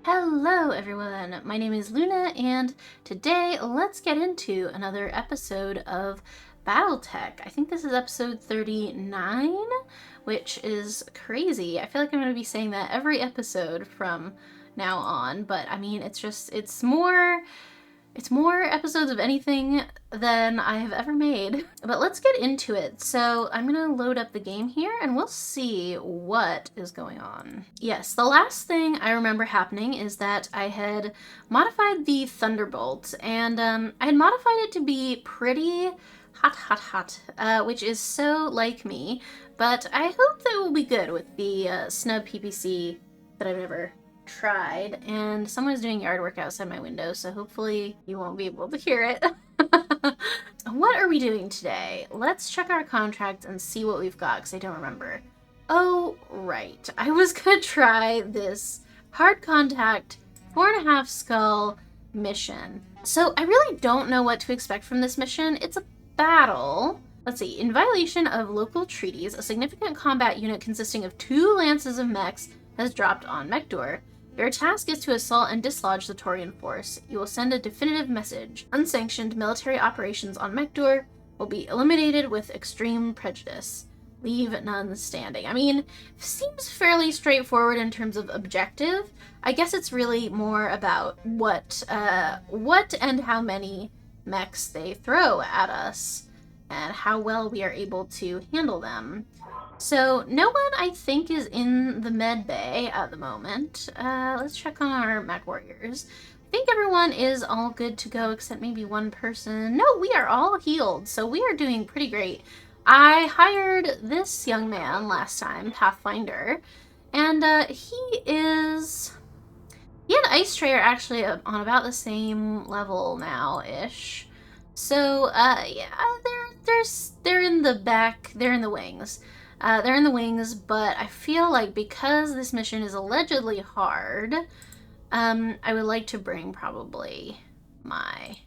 Hello everyone, my name is Luna, and today let's get into another episode of BattleTech. I think this is episode 39, which is crazy. I feel like I'm going to be saying that every episode from now on, but I mean, it's more episodes of anything than I have ever made. But let's get into it. So I'm gonna load up the game here and we'll see what is going on. Yes, the last thing I remember happening is that I had modified the Thunderbolt, and I had modified it to be pretty hot, which is so like me, but I hope that it will be good with the snub PPC that I've ever tried. And someone's doing yard work outside my window, so hopefully you won't be able to hear it. What are we doing today? Let's check our contract and see what we've got, because I don't remember. Oh, right. I was gonna try this hard contact 4.5 skull mission. So I really don't know what to expect from this mission. It's a battle. Let's see. In violation of local treaties, a significant combat unit consisting of 2 lances of mechs has dropped on Mekdor. Your task is to assault and dislodge the Taurian force. You will send a definitive message. Unsanctioned military operations on Mekdor will be eliminated with extreme prejudice. Leave none standing. I mean, seems fairly straightforward in terms of objective. I guess it's really more about what and how many mechs they throw at us and how well we are able to handle them. So no one, I think, is in the med bay at the moment. Let's check on our mech warriors. I think everyone is all good to go except maybe one person. No, we are all healed, so we are doing pretty great. I hired this young man last time, Pathfinder, and he had Ice Trayer actually on about the same level now-ish. So, yeah, they're in the back, they're in the wings. They're in the wings, but I feel like because this mission is allegedly hard, I would like to bring probably my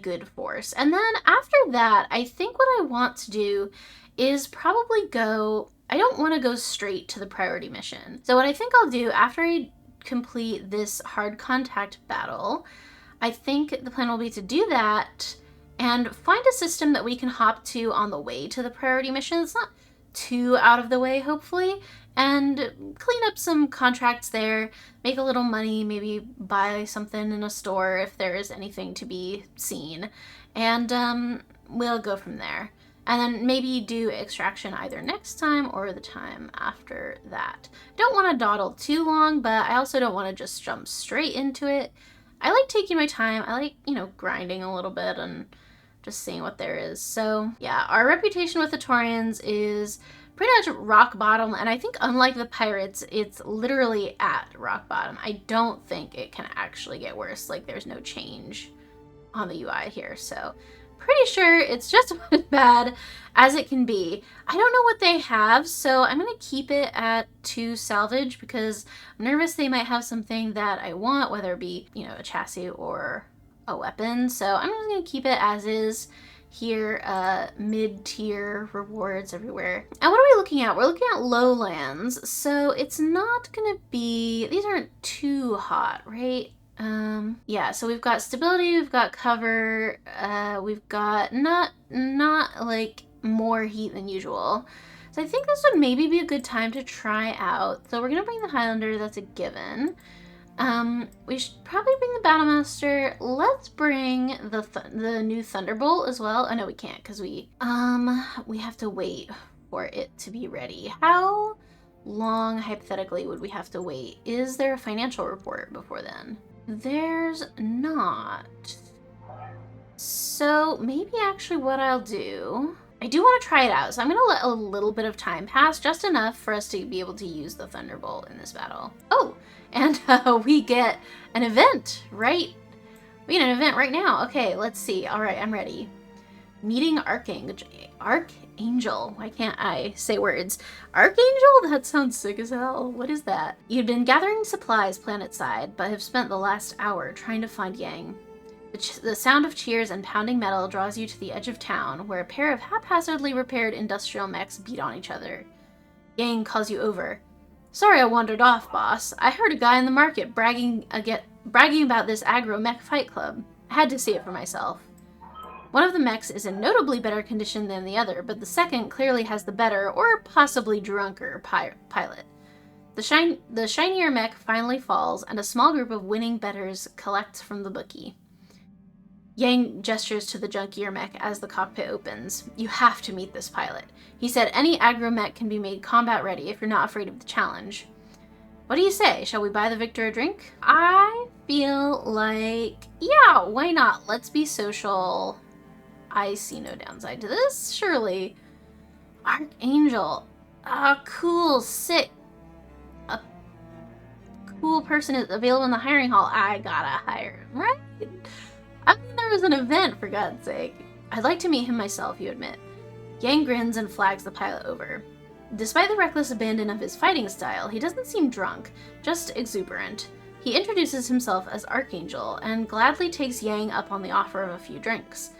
good force. And then after that, I think what I want to do is probably I don't want to go straight to the priority mission. So what I think I'll do after I complete this hard contact battle, I think the plan will be to do that and find a system that we can hop to on the way to the priority mission. It's not too out of the way, hopefully, and clean up some contracts there, make a little money, maybe buy something in a store if there is anything to be seen, and we'll go from there. And then maybe do extraction either next time or the time after that. Don't want to dawdle too long, but I also don't want to just jump straight into it. I like taking my time. I like, grinding a little bit and just seeing what there is. So yeah, our reputation with the Taurians is pretty much rock bottom, and I think unlike the pirates, it's literally at rock bottom. I don't think it can actually get worse. Like, there's no change on the UI here, so pretty sure it's just as bad as it can be. I don't know what they have, so I'm gonna keep it at 2 salvage because I'm nervous they might have something that I want, whether it be, a chassis or a weapon. So I'm just gonna keep it as is here. Mid-tier rewards everywhere. And what are we looking at? We're looking at lowlands, so it's not gonna be, these aren't too hot, right? Yeah, so we've got stability, we've got cover, we've got not like more heat than usual. So I think this would maybe be a good time to try out. So we're gonna bring the Highlander, that's a given. We should probably bring the Battlemaster. Let's bring the new Thunderbolt as well. Oh no, we can't because we have to wait for it to be ready. How long hypothetically would we have to wait? Is there a financial report before then? There's not. So maybe actually what I'll do, I do want to try it out, so I'm going to let a little bit of time pass, just enough for us to be able to use the Thunderbolt in this battle. Oh, and we get an event, right? We get an event right now. Okay, let's see. All right, I'm ready. Meeting Archangel. Why can't I say words? Archangel? That sounds sick as hell. What is that? You'd been gathering supplies planetside, but have spent the last hour trying to find Yang. The sound of cheers and pounding metal draws you to the edge of town, where a pair of haphazardly repaired industrial mechs beat on each other. Yang calls you over. Sorry I wandered off, boss. I heard a guy in the market bragging about this aggro mech fight club. I had to see it for myself. One of the mechs is in notably better condition than the other, but the second clearly has the better, or possibly drunker, pilot. The shinier mech finally falls, and a small group of winning bettors collects from the bookie. Yang gestures to the junkier mech as the cockpit opens. You have to meet this pilot. He said any aggro mech can be made combat ready if you're not afraid of the challenge. What do you say? Shall we buy the victor a drink? I feel like, yeah, why not? Let's be social. I see no downside to this, surely. Archangel. Cool, sick. A cool person is available in the hiring hall. I gotta hire him, right? I mean, there was an event, for God's sake. I'd like to meet him myself, you admit. Yang grins and flags the pilot over. Despite the reckless abandon of his fighting style, he doesn't seem drunk, just exuberant. He introduces himself as Archangel and gladly takes Yang up on the offer of a few drinks.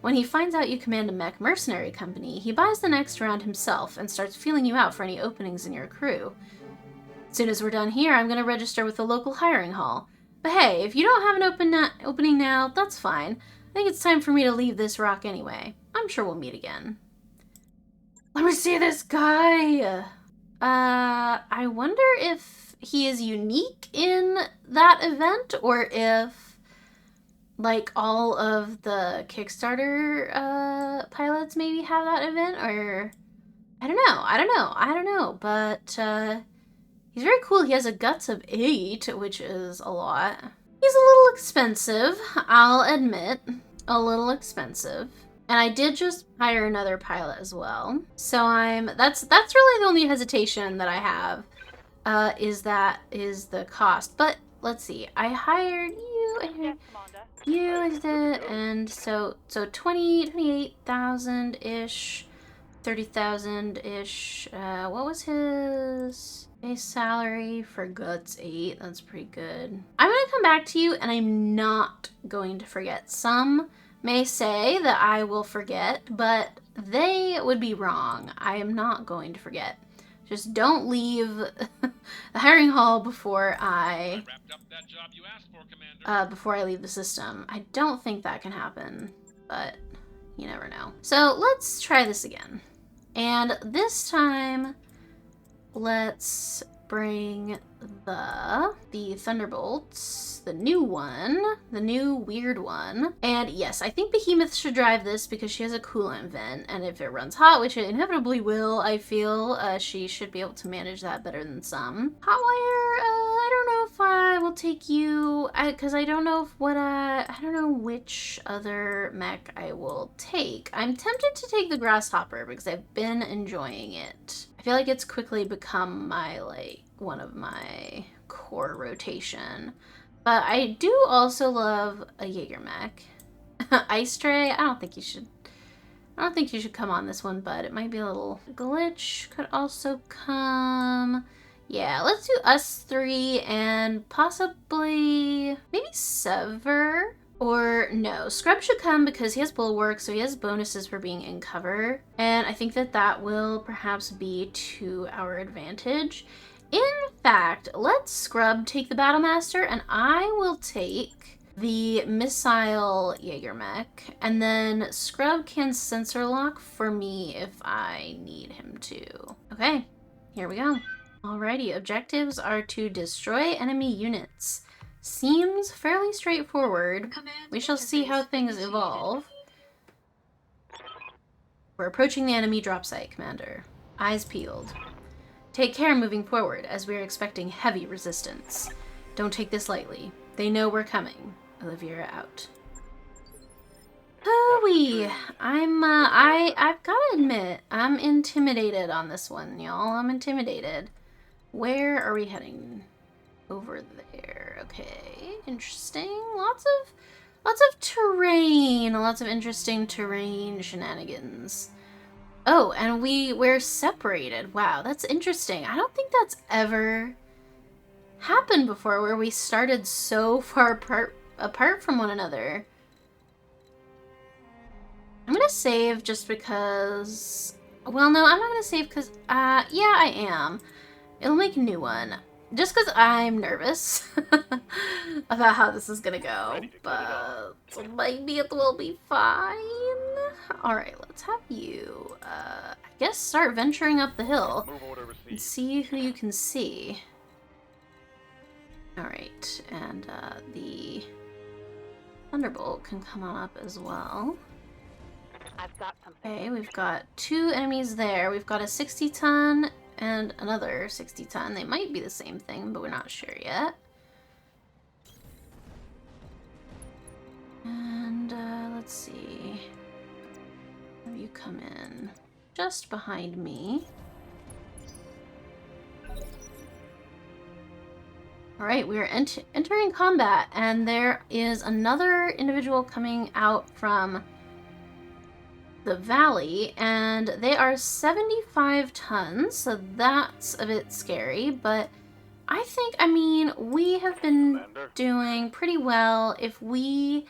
When he finds out you command a mech mercenary company, he buys the next round himself and starts feeling you out for any openings in your crew. As soon as we're done here, I'm going to register with the local hiring hall. But hey, if you don't have an opening now, that's fine. I think it's time for me to leave this rock anyway. I'm sure we'll meet again. Let me see this guy! I wonder if he is unique in that event, or if, like, all of the Kickstarter, pilots maybe have that event, or... I don't know, but, he's very cool. He has a guts of 8, which is a lot. He's a little expensive, I'll admit. A little expensive. And I did just hire another pilot as well. So that's really the only hesitation that I have, is the cost. But let's see, I hired you, and so 28,000-ish, 30,000-ish. What was his base salary for guts? 8. That's pretty good. I'm gonna come back to you, and I'm not going to forget. Some may say that I will forget, but they would be wrong. I am not going to forget. Just don't leave the hiring hall before I leave the system. I don't think that can happen, but you never know. So let's try this again. And this time, let's bring the Thunderbolts, the new one, the new weird one. And yes, I think Behemoth should drive this because she has a coolant vent, and if it runs hot, which it inevitably will, I feel she should be able to manage that better than some. Hotwire, I don't know if I will take you, because I don't know which other mech I will take. I'm tempted to take the Grasshopper because I've been enjoying it. I feel like it's quickly become one of my core rotation. But I do also love a Jaeger mech. Ice Tray, I don't think you should come on this one, but it might be a little glitch. Could also come. Yeah, let's do us 3 and possibly maybe Sever. Or no, Scrub should come because he has Bulwark, so he has bonuses for being in cover. And I think that will perhaps be to our advantage. In fact, let's Scrub take the Battlemaster, and I will take the Missile Jaeger mech. And then Scrub can sensor lock for me if I need him to. Okay, here we go. Alrighty, objectives are to destroy enemy units. Seems fairly straightforward. We shall see how things evolve. We're approaching the enemy drop site, Commander. Eyes peeled. Take care moving forward, as we are expecting heavy resistance. Don't take this lightly. They know we're coming. Olivia out. Hooey! I've gotta admit, I'm intimidated on this one, y'all. I'm intimidated. Where are we heading? Over there. Okay, interesting. Lots of terrain. Lots of interesting terrain shenanigans. Oh, and we're separated. Wow, that's interesting. I don't think that's ever happened before, where we started so far apart from one another. I'm gonna save just because. Well, no, I'm not gonna save because. Yeah, I am. It'll make a new one. Just because I'm nervous about how this is gonna go. But maybe it will be fine. Alright, let's have you, I guess start venturing up the hill. And see who you can see. Alright, and the Thunderbolt can come on up as well. I've got something. Okay, we've got 2 enemies there. We've got a 60-ton and another 60-ton. They might be the same thing, but we're not sure yet. And let's see. Have you come in just behind me? Alright, we are entering combat, and there is another individual coming out from the valley, and they are 75 tons, so that's a bit scary, but I think, I mean, we have been doing pretty well. If we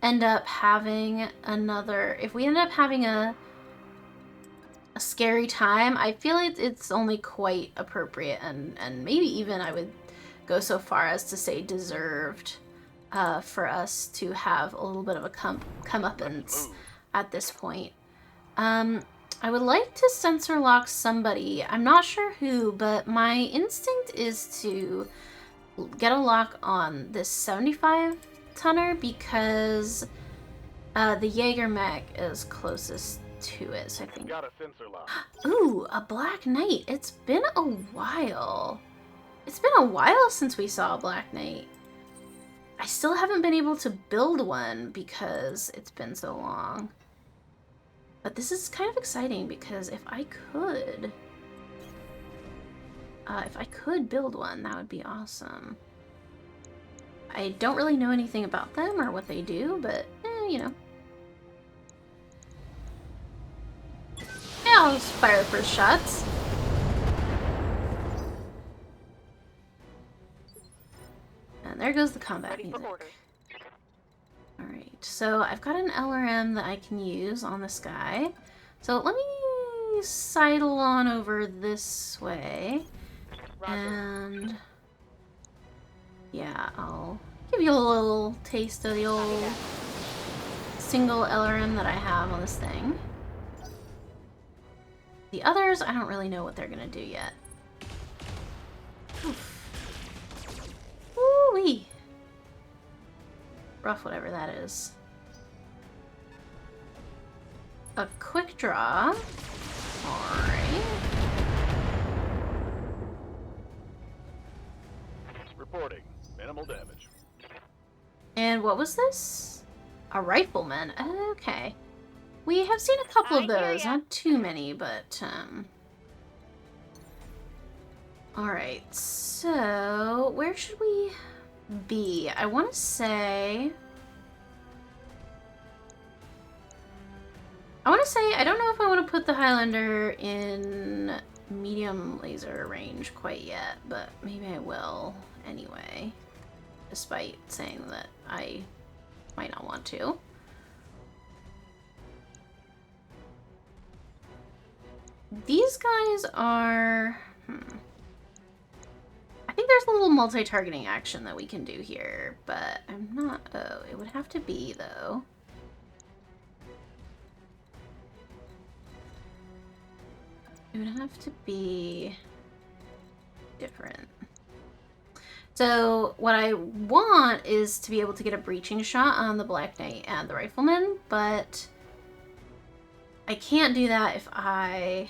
end up having a scary time, I feel like it's only quite appropriate, and maybe even I would go so far as to say deserved for us to have a little bit of a comeuppance at this point. I would like to sensor lock somebody. I'm not sure who, but my instinct is to get a lock on this 75 tonner because the Jaeger mech is closest to it, so I think. Got a sensor lock. Ooh, a Black Knight. It's been a while. It's been a while since we saw a Black Knight. I still haven't been able to build one because it's been so long. But this is kind of exciting because if I could build one, that would be awesome. I don't really know anything about them or what they do, but, you know. Yeah, I'll just fire the first shots. And there goes the combat music. Alright, so I've got an LRM that I can use on this guy. So let me sidle on over this way. And yeah, I'll give you a little taste of the old single LRM that I have on this thing. The others, I don't really know what they're gonna do yet. Oof. Woo-wee. Rough, whatever that is. A quick draw. Alright. Reporting. Minimal damage. And what was this? A rifleman. Okay. We have seen a couple of those. Not too many, but, Alright, so where should we be? I want to say... I don't know if I want to put the Highlander in medium laser range quite yet, but maybe I will anyway, despite saying that I might not want to. These guys are... I think there's a little multi-targeting action that we can do here, but I'm not... Oh, it would have to be, though. It would have to be different. So what I want is to be able to get a breaching shot on the Black Knight and the Rifleman, but I can't do that if I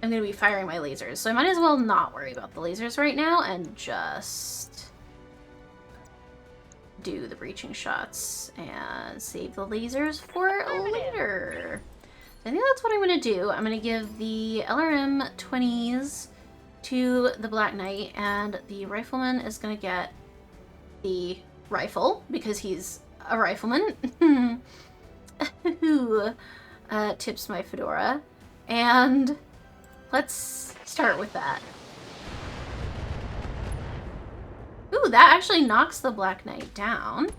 am going to be firing my lasers. So I might as well not worry about the lasers right now and just do the breaching shots and save the lasers for later. I think that's what I'm going to do. I'm going to give the LRM 20s to the Black Knight, and the Rifleman is going to get the rifle, because he's a rifleman. Who tips my fedora. And let's start with that. Ooh, that actually knocks the Black Knight down.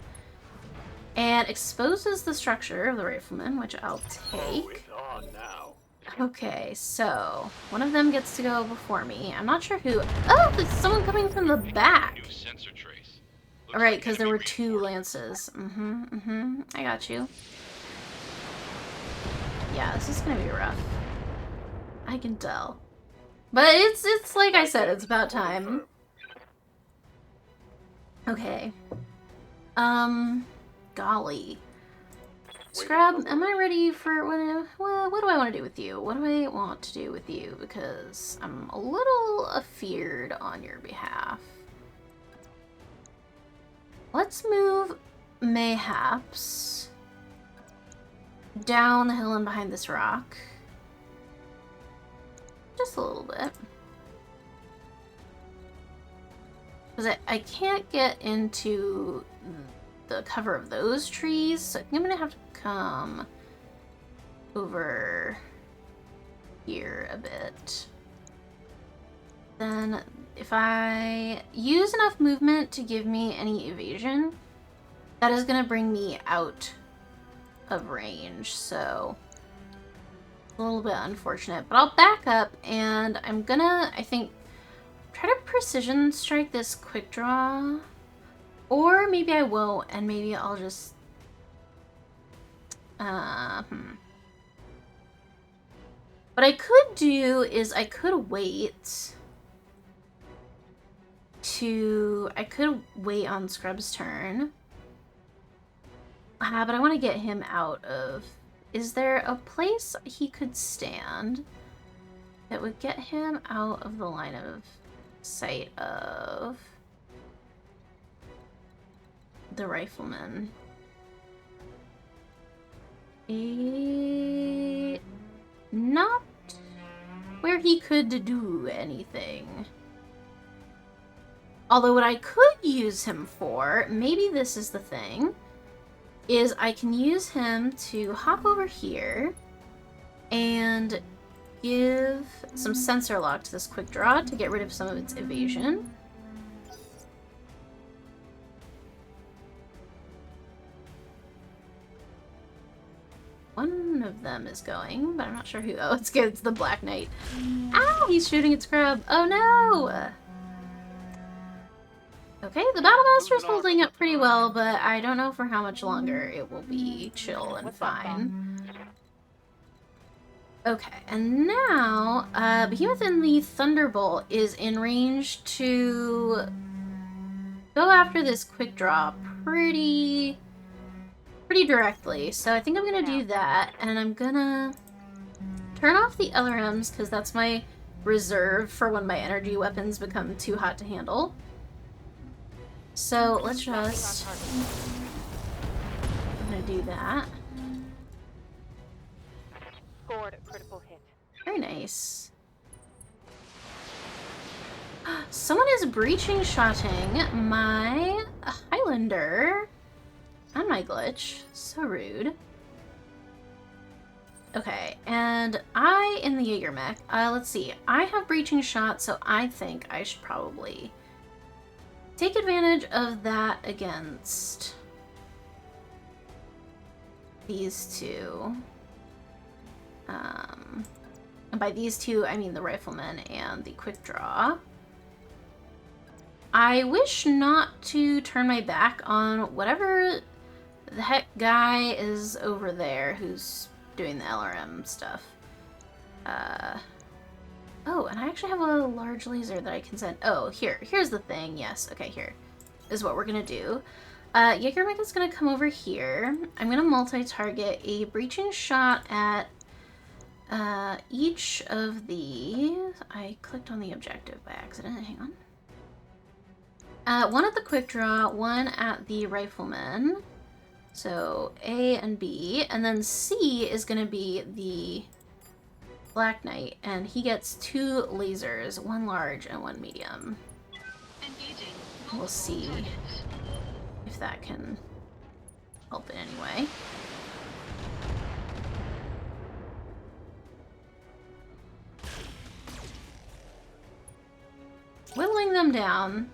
And exposes the structure of the Rifleman, which I'll take. Oh, it's on now. Okay, so one of them gets to go before me. I'm not sure who. Oh, there's someone coming from the back. New sensor trace. Looks All right, like because there were enemy two reinforcements. lances. I got you. Yeah, this is gonna be rough. I can tell. But it's like I said, it's about time. Okay. Golly. Scrub, am I ready for what do I want to do with you? What do I want to do with you? Because I'm a little afeared on your behalf. Let's move Mayhaps down the hill and behind this rock. Just a little bit. Because I can't get into the cover of those trees, so I think I'm gonna have to come over here a bit. Then if I use enough movement to give me any evasion, that is gonna bring me out of range, so a little bit unfortunate. But I'll back up and I'm gonna, I think, try to precision strike this quick draw. Or maybe I won't, and maybe I'll just... What I could do is I could wait on Scrub's turn. But I want to get him out of... Is there a place he could stand that would get him out of the line of sight of the rifleman? Not where he could do anything. Although what I could use him for, maybe this is the thing, is I can use him to hop over here and give some sensor lock to this quick draw to get rid of some of its evasion. One of them is going, but I'm not sure who. Oh, it's good. It's the Black Knight. Ah, he's shooting at Scrub. Oh no! Okay, the Battlemaster's holding up pretty well, but I don't know for how much longer it will be chill and fine. Okay, and now, Behemoth in the Thunderbolt is in range to go after this quick draw pretty directly. So I think I'm gonna do that, and I'm gonna turn off the LRMs, because that's my reserve for when my energy weapons become too hot to handle. So let's just... I'm gonna do that. Scored a critical hit. Very nice. Someone is breaching shotting my Highlander and my glitch. So rude. Okay, and I in the Jaeger mech. Let's see. I have breaching shot, so I think I should probably take advantage of that against these two. And by these two, I mean the rifleman and the quick draw. I wish not to turn my back on whatever the heck guy is over there who's doing the LRM stuff. Oh, and I actually have a large laser that I can send. Oh, here's the thing. Yes, okay, here is what we're gonna do. Jaegermech is gonna come over here. I'm gonna multi-target a breaching shot at each of these. I clicked on the objective by accident. Hang on. One at the quick draw, one at the rifleman. So A and B, and then C is gonna be the Black Knight, and he gets 2 lasers, one large and one medium. We'll see if that can help in any way. Whittling them down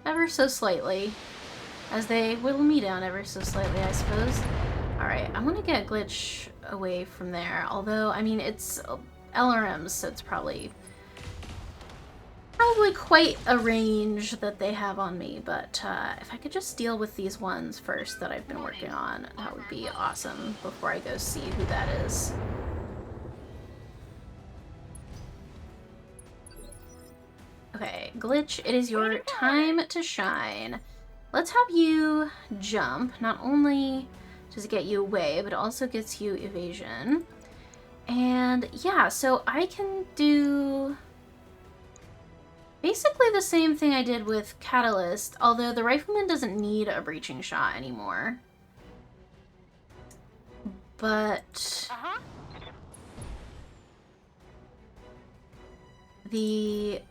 ever so slightly, as they whittle me down ever so slightly, I suppose. Alright, I'm gonna get Glitch away from there, although, I mean, it's LRMs, so it's probably quite a range that they have on me, but if I could just deal with these ones first that I've been working on, that would be awesome before I go see who that is. Okay, Glitch, it is your time to shine. Let's have you jump. Not only does it get you away, but it also gets you evasion. And yeah, so I can do basically the same thing I did with Catalyst, although the Rifleman doesn't need a breaching shot anymore. But the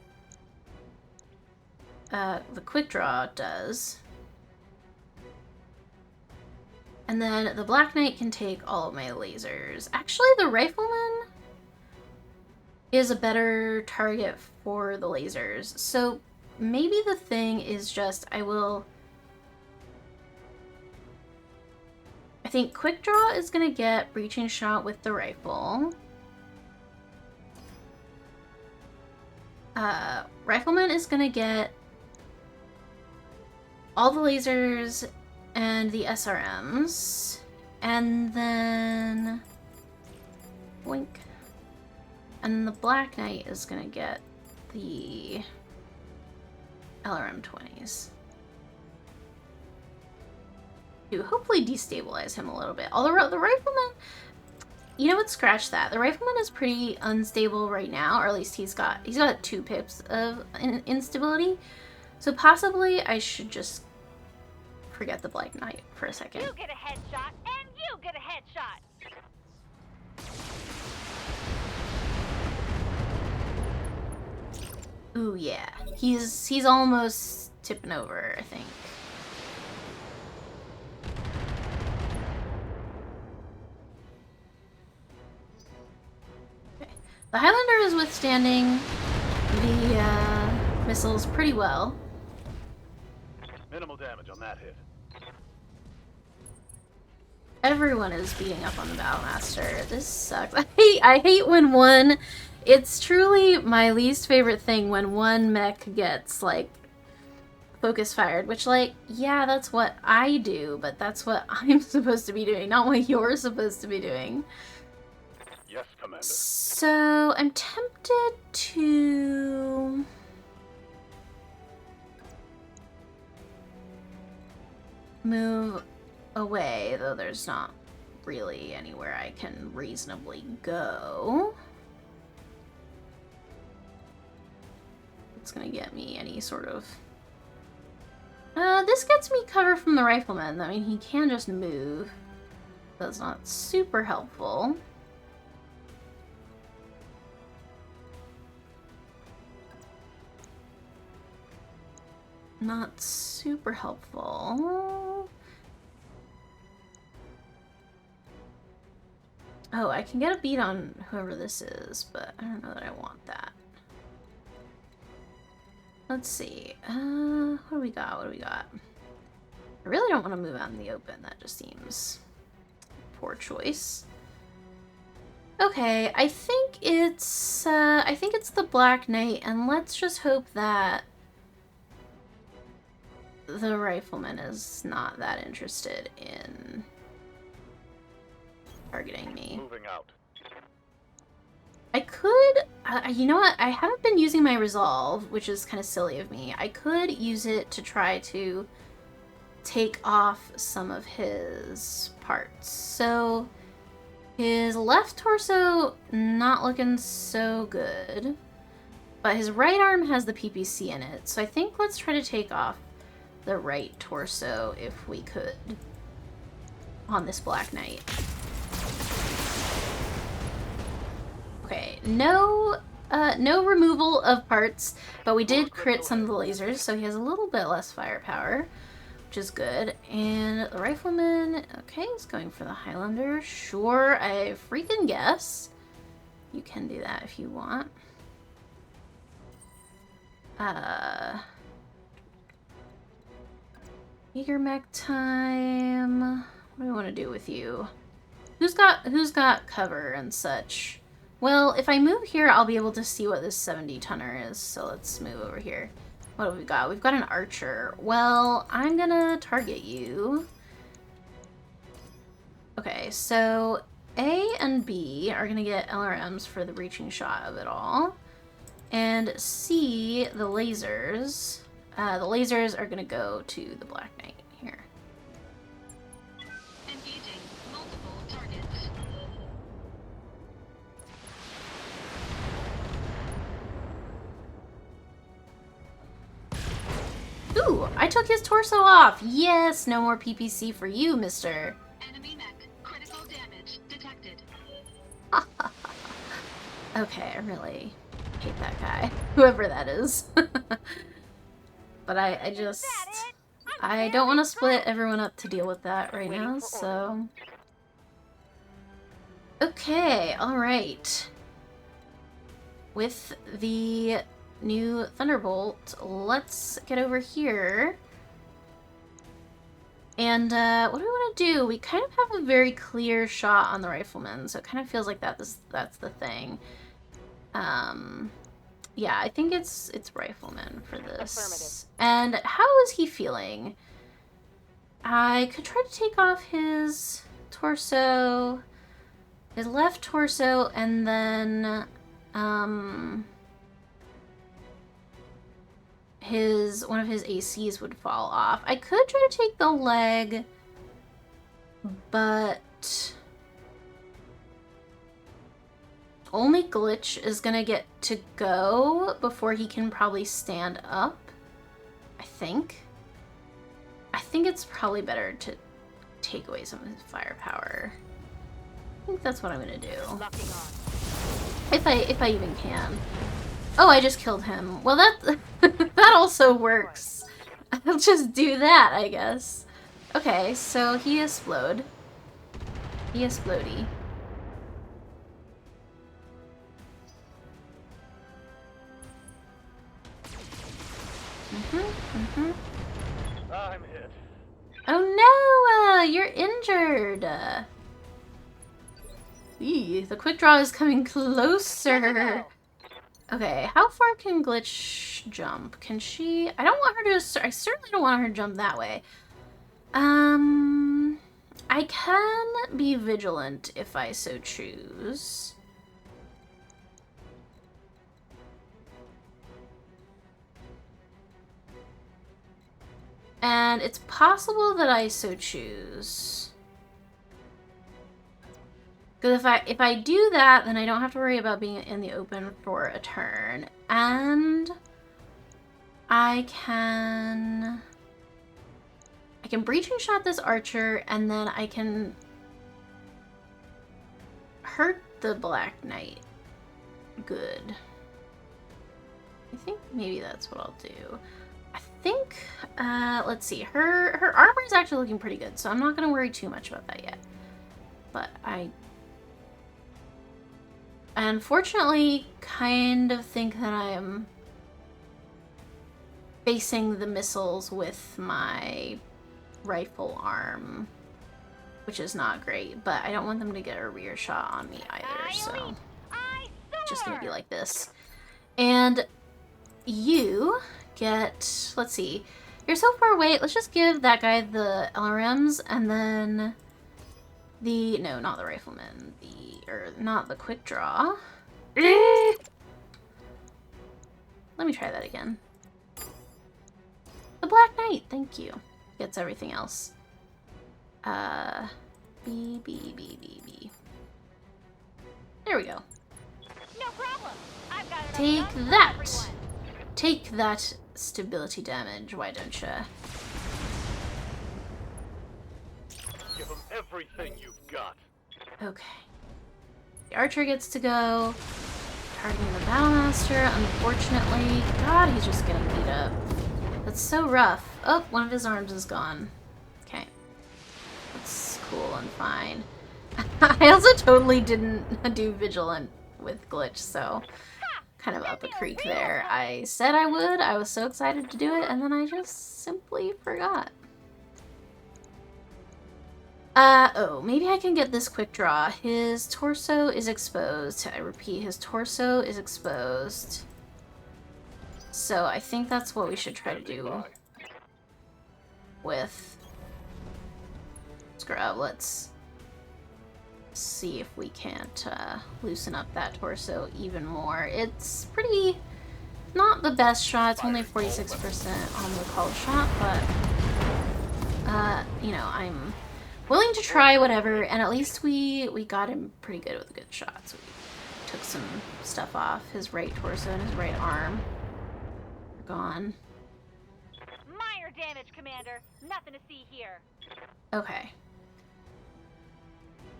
quick draw does. And then the Black Knight can take all of my lasers. Actually, the Rifleman is a better target for the lasers. So maybe the thing is just I think Quick Draw is going to get Breaching Shot with the rifle. Rifleman is going to get all the lasers and the SRMs. And then Wink. And the Black Knight is gonna get the LRM-20s. To hopefully destabilize him a little bit. Although the Rifleman, you know what, scratch that. The Rifleman is pretty unstable right now, or at least he's got 2 pips of instability. So possibly I should just forget the Black Knight for a second. You get a headshot, and you get a headshot. Ooh, yeah. He's almost tipping over, I think. Okay. The Highlander is withstanding the missiles pretty well. Minimal damage on that hit. Everyone is beating up on the Battlemaster. This sucks. I hate when it's truly my least favorite thing when one mech gets, like, focus fired, which, like, yeah, that's what I do, but that's what I'm supposed to be doing, not what you're supposed to be doing. Yes, Commander. So, I'm tempted to move away, though there's not really anywhere I can reasonably go. It's gonna get me any sort of... this gets me cover from the Rifleman. I mean, he can just move. That's not super helpful. Not super helpful. Oh, I can get a beat on whoever this is, but I don't know that I want that. Let's see. What do we got? What do we got? I really don't want to move out in the open. That just seems poor choice. Okay, I think it's the Black Knight, and let's just hope that the Rifleman is not that interested in targeting me. Moving out. I could, you know what? I haven't been using my resolve, which is kind of silly of me. I could use it to try to take off some of his parts. So his left torso, not looking so good, but his right arm has the PPC in it. So I think let's try to take off the right torso if we could on this Black Knight. Okay, no removal of parts, but we did crit some of the lasers, so he has a little bit less firepower, which is good. And the Rifleman, okay, is going for the Highlander. Sure, I freaking guess. You can do that if you want. Eager mech time. What do I want to do with you? Who's got cover and such? Well, if I move here, I'll be able to see what this 70-tonner is. So let's move over here. What have we got? We've got an archer. Well, I'm gonna target you. Okay, so A and B are gonna get LRMs for the breaching shot of it all. And C, the lasers. The lasers are gonna go to the Black Knight here. Engaging multiple targets. Ooh, I took his torso off! Yes, no more PPC for you, mister. Enemy mech. Critical damage detected. Okay, I really hate that guy. Whoever that is. But I just... I don't want to split everyone up to deal with that right now, so... Okay, alright. With the new Thunderbolt, let's get over here. And what do we want to do? We kind of have a very clear shot on the rifleman, so it kind of feels like that's the thing. Yeah, I think it's rifleman for this. And how is he feeling? I could try to take off his torso, his left torso, and then one of his ACs would fall off. I could try to take the leg, but only Glitch is gonna get to go before he can probably stand up, I think. I think it's probably better to take away some of his firepower. I think that's what I'm gonna do. Locking on. If I even can. Oh, I just killed him. Well, that that also works. I'll just do that, I guess. Okay, so he explode. He explodey. I'm hit. Oh no! You're injured! Eee, the quick draw is coming closer! Okay, how far can Glitch jump? Can she... I don't want her to... I certainly don't want her to jump that way. I can be vigilant if I so choose. And it's possible that I so choose. Because if I do that, then I don't have to worry about being in the open for a turn. And I can breaching shot this archer, and then I can hurt the Black Knight. Good. I think maybe that's what I'll do. I think, let's see, her armor is actually looking pretty good, so I'm not going to worry too much about that yet. But I unfortunately kind of think that I'm facing the missiles with my rifle arm, which is not great, but I don't want them to get a rear shot on me either, so it's just going to be like this. And you get, let's see, you're so far away, let's just give that guy the LRMs, and then the, no, not the rifleman, not the quick draw. Let me try that again. The Black Knight, thank you. Gets everything else. B. There we go. No problem. I've got enough Take guns for that. everyone. Take that stability damage, why don't ya? Give them everything you've got. Okay. The archer gets to go. Targeting the Battlemaster, unfortunately. God, he's just getting beat up. That's so rough. Oh, one of his arms is gone. Okay. That's cool and fine. I also totally didn't do Vigilant with Glitch, so kind of up a creek there. I said I would. I was so excited to do it, and then I just simply forgot. Oh, maybe I can get this quick draw. His torso is exposed. I repeat, his torso is exposed. So I think that's what we should try to do with Scrub. Let's see if we can't loosen up that torso even more. It's pretty... not the best shot. It's only 46% on the called shot, but... you know, I'm willing to try whatever, and at least we got him pretty good with good shots. We took some stuff off. His right torso and his right arm are gone. Minor damage, Commander. Nothing to see here. Okay.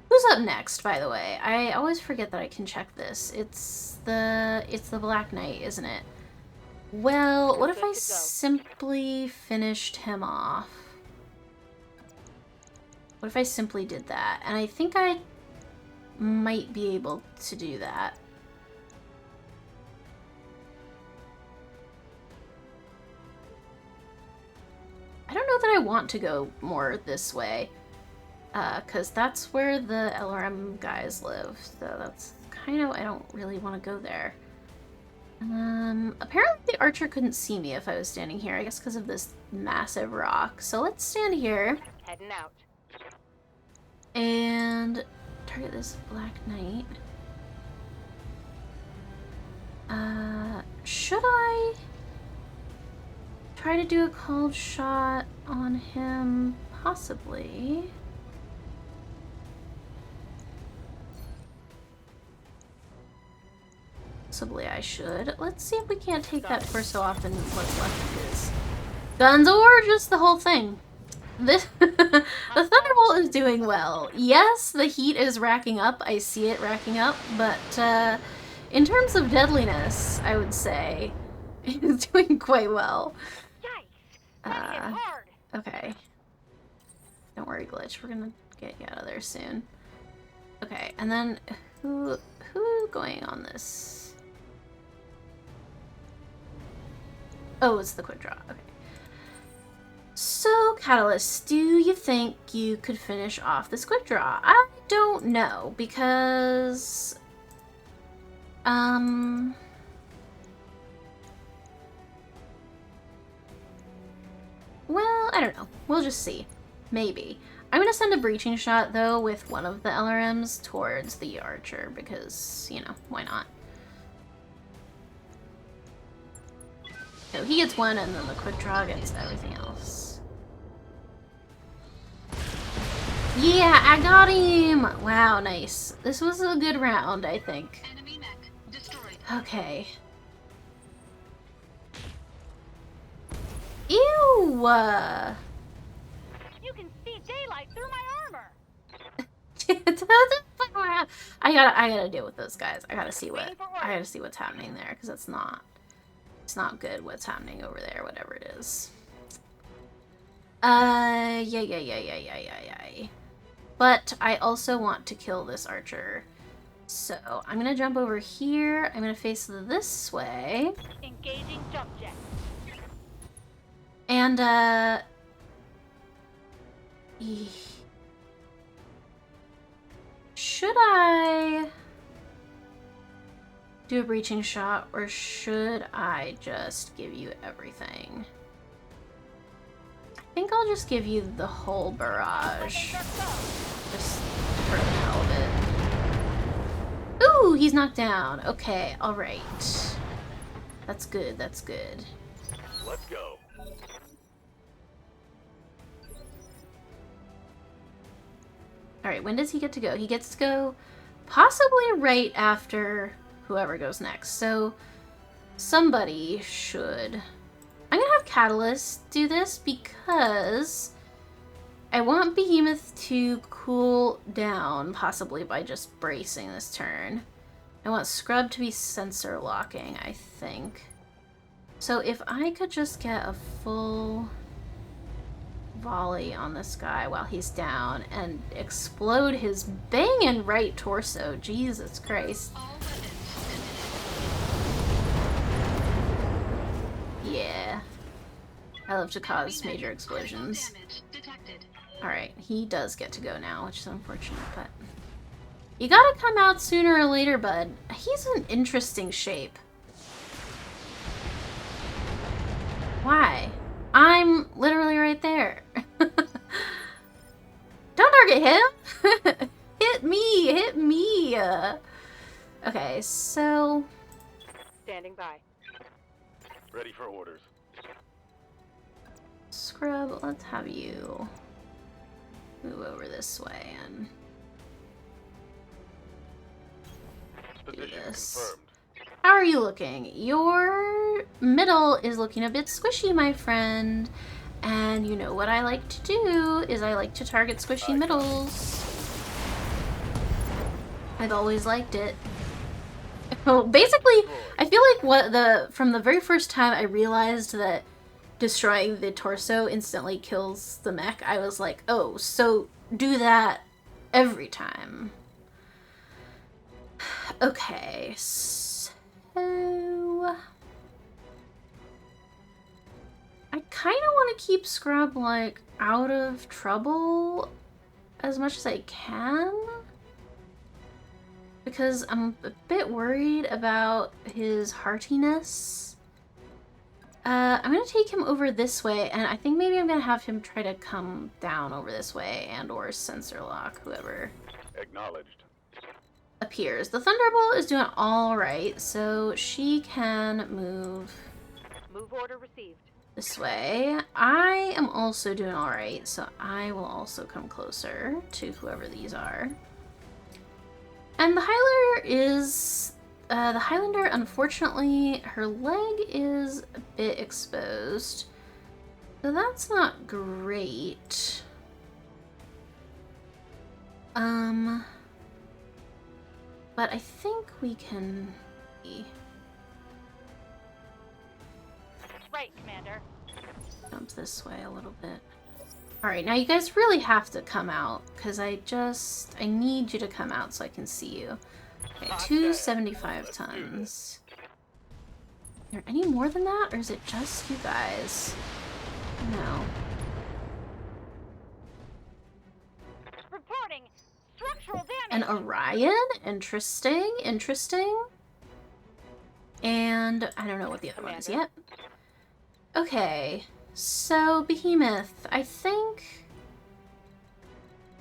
Who's up next, by the way? I always forget that I can check this. It's the Black Knight, isn't it? Well, what if I simply finished him off? What if I simply did that? And I think I might be able to do that. I don't know that I want to go more this way. Because that's where the LRM guys live. So that's kind of... I don't really want to go there. Apparently the archer couldn't see me if I was standing here. I guess because of this massive rock. So let's stand here. Heading out. And target this Black Knight. Should I try to do a called shot on him? Possibly. Possibly I should. Let's see if we can't take that torso off and what's left of his guns, or just the whole thing. This the Thunderbolt is doing well. Yes, the heat is racking up. I see it racking up, but in terms of deadliness, I would say it's doing quite well. Yikes! That hit hard. Okay. Don't worry, Glitch. We're gonna get you out of there soon. Okay, and then who going on this? Oh, it's the quick draw. Okay. So, Catalyst, do you think you could finish off this quick draw? I don't know, because... well, I don't know. We'll just see. Maybe. I'm gonna send a breaching shot, though, with one of the LRMs towards the archer, because, you know, why not? So he gets one, and then the quick draw gets everything else. Yeah, I got him! Wow, nice. This was a good round, I think. Enemy mech destroyed. Okay. Ew! You can see daylight through my armor. I gotta deal with those guys. I gotta see what's happening there, because it's not good what's happening over there, whatever it is. Yeah. But I also want to kill this archer. So I'm gonna jump over here. I'm gonna face this way. Engaging jump jet. And should I do a breaching shot, or should I just give you everything? I think I'll just give you the whole barrage. Just for the hell of it. Ooh, he's knocked down. Okay, alright. That's good, that's good. Let's go. Alright, when does he get to go? He gets to go possibly right after whoever goes next. So somebody should... I'm gonna have Catalyst do this because I want Behemoth to cool down, possibly by just bracing this turn. I want Scrub to be sensor locking, I think. So if I could just get a full volley on this guy while he's down and explode his banging right torso. Jesus Christ. All weapons Yeah. I love to cause major explosions. damage detected. Alright, he does get to go now, which is unfortunate, but... You gotta come out sooner or later, bud. He's an interesting shape. Why? I'm literally right there. Don't target him! Hit me! Hit me! Okay, so... Standing by. Ready for orders. Scrub, let's have you move over this way and do Position this. confirmed. How are you looking? Your middle is looking a bit squishy, my friend. And you know what I like to do is I like to target squishy middles. I've always liked it. Oh, basically, I feel like from the very first time I realized that destroying the torso instantly kills the mech, I was like, oh, so do that every time. Okay, so... I kind of want to keep Scrub, like, out of trouble as much as I can. Because I'm a bit worried about his heartiness. I'm going to take him over this way, and I think maybe I'm going to have him try to come down over this way, and or sensor lock, whoever Acknowledged. appears. The Thunderbolt is doing all right, so she can move Move order received. this way. I am also doing all right, so I will also come closer to whoever these are. And the Highlander, unfortunately, her leg is a bit exposed. So that's not great. But I think we can... Right, Commander. jump this way a little bit. Alright, now you guys really have to come out, because I need you to come out so I can see you. Okay, 275 tons. Are there any more than that, or is it just you guys? No. Reporting structural An damage. Orion? Interesting, interesting. And I don't know what the other one is yet. Okay, so Behemoth, I think...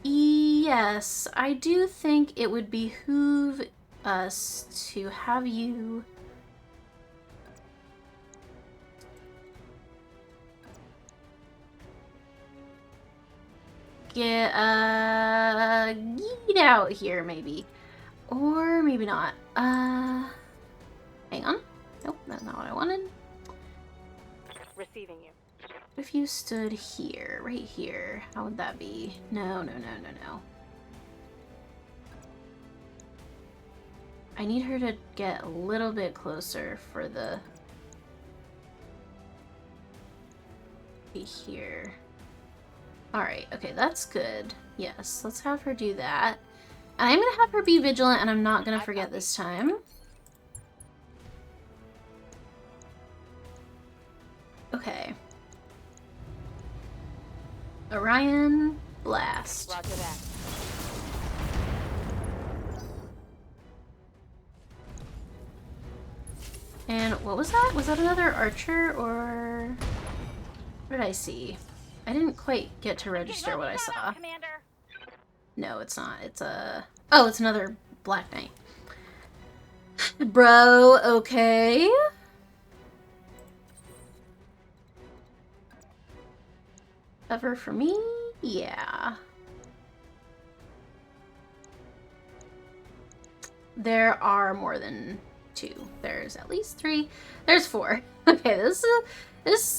Yes, I do think it would behoove us to have you... get out here, maybe. Or maybe not. Hang on. Nope, that's not what I wanted. Receiving you. What if you stood here, right here? How would that be? No, no, no, no, no. I need her to get a little bit closer for the... be here. Alright, okay, that's good. Yes, let's have her do that. And I'm gonna have her be vigilant, and I'm not gonna forget this time. Okay. Orion, blast. Roger that. And what was that? Was that another archer, or... what did I see? I didn't quite get to register what I saw. Commander. No, it's not. It's a... oh, it's another Black Knight. Bro, okay. Cover for me? Yeah. There are more than 2. There's at least 3. There's 4. Okay, this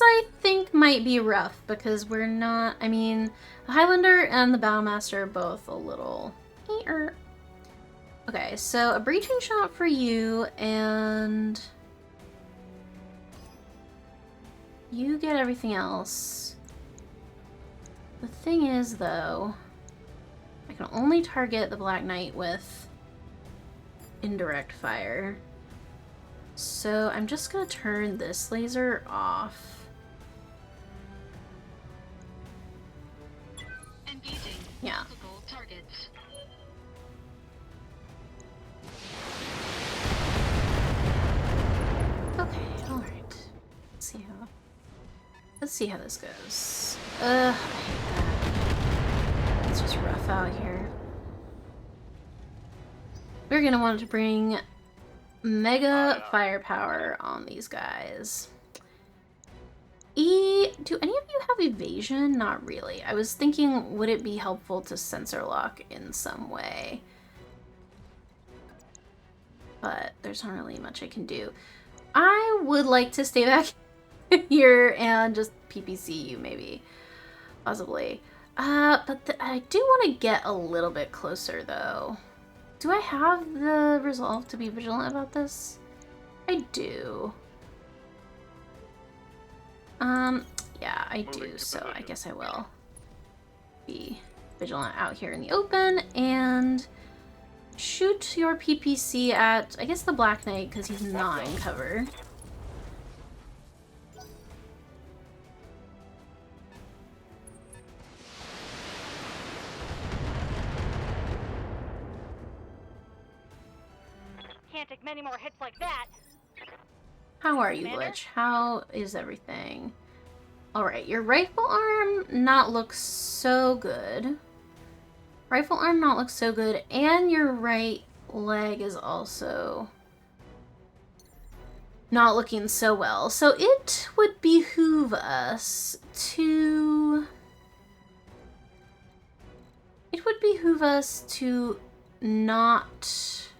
I think might be rough because we're not... I mean, the Highlander and the Battlemaster are both a little... Okay, so a breaching shot for you, and... you get everything else. The thing is, though, I can only target the Black Knight with indirect fire. So I'm just gonna turn this laser off. see how this goes. I hate that. It's just rough out here. We're gonna want to bring mega firepower on these guys. Do any of you have evasion? Not really. I was thinking, would it be helpful to sensor lock in some way? But there's not really much I can do. I would like to stay back here and just PPC you, maybe. Possibly. But I do want to get a little bit closer, though. Do I have the resolve to be vigilant about this? I do. Yeah, I do, so I guess I will be vigilant out here in the open and shoot your PPC at, I guess, the Black Knight, because he's not in cover. Can't take many more hits like that. How are you, Commander? Glitch? How is everything? Alright, your rifle arm not looks so good. Rifle arm not looks so good, and your right leg is also not looking so well. So it would behoove us to... It would behoove us to not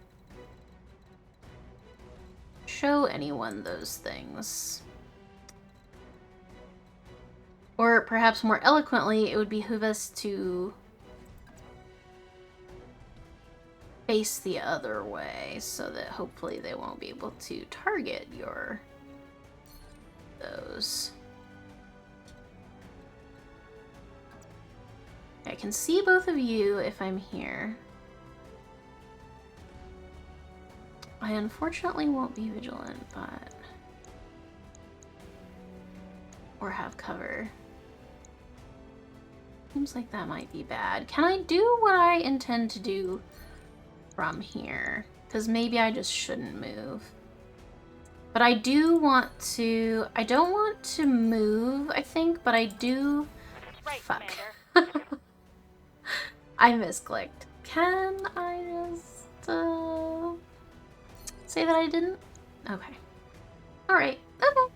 show anyone those things. Or perhaps more eloquently, it would behoove us to face the other way so that hopefully they won't be able to target those. I can see both of you if I'm here. I unfortunately won't be vigilant, but... or have cover. Seems like that might be bad. Can I do what I intend to do from here? Because maybe I just shouldn't move. But I do want to... I don't want to move, I think, but I do... Right, Fuck. Commander. I misclicked. Can I just... say that I didn't? Okay. Alright. Okay.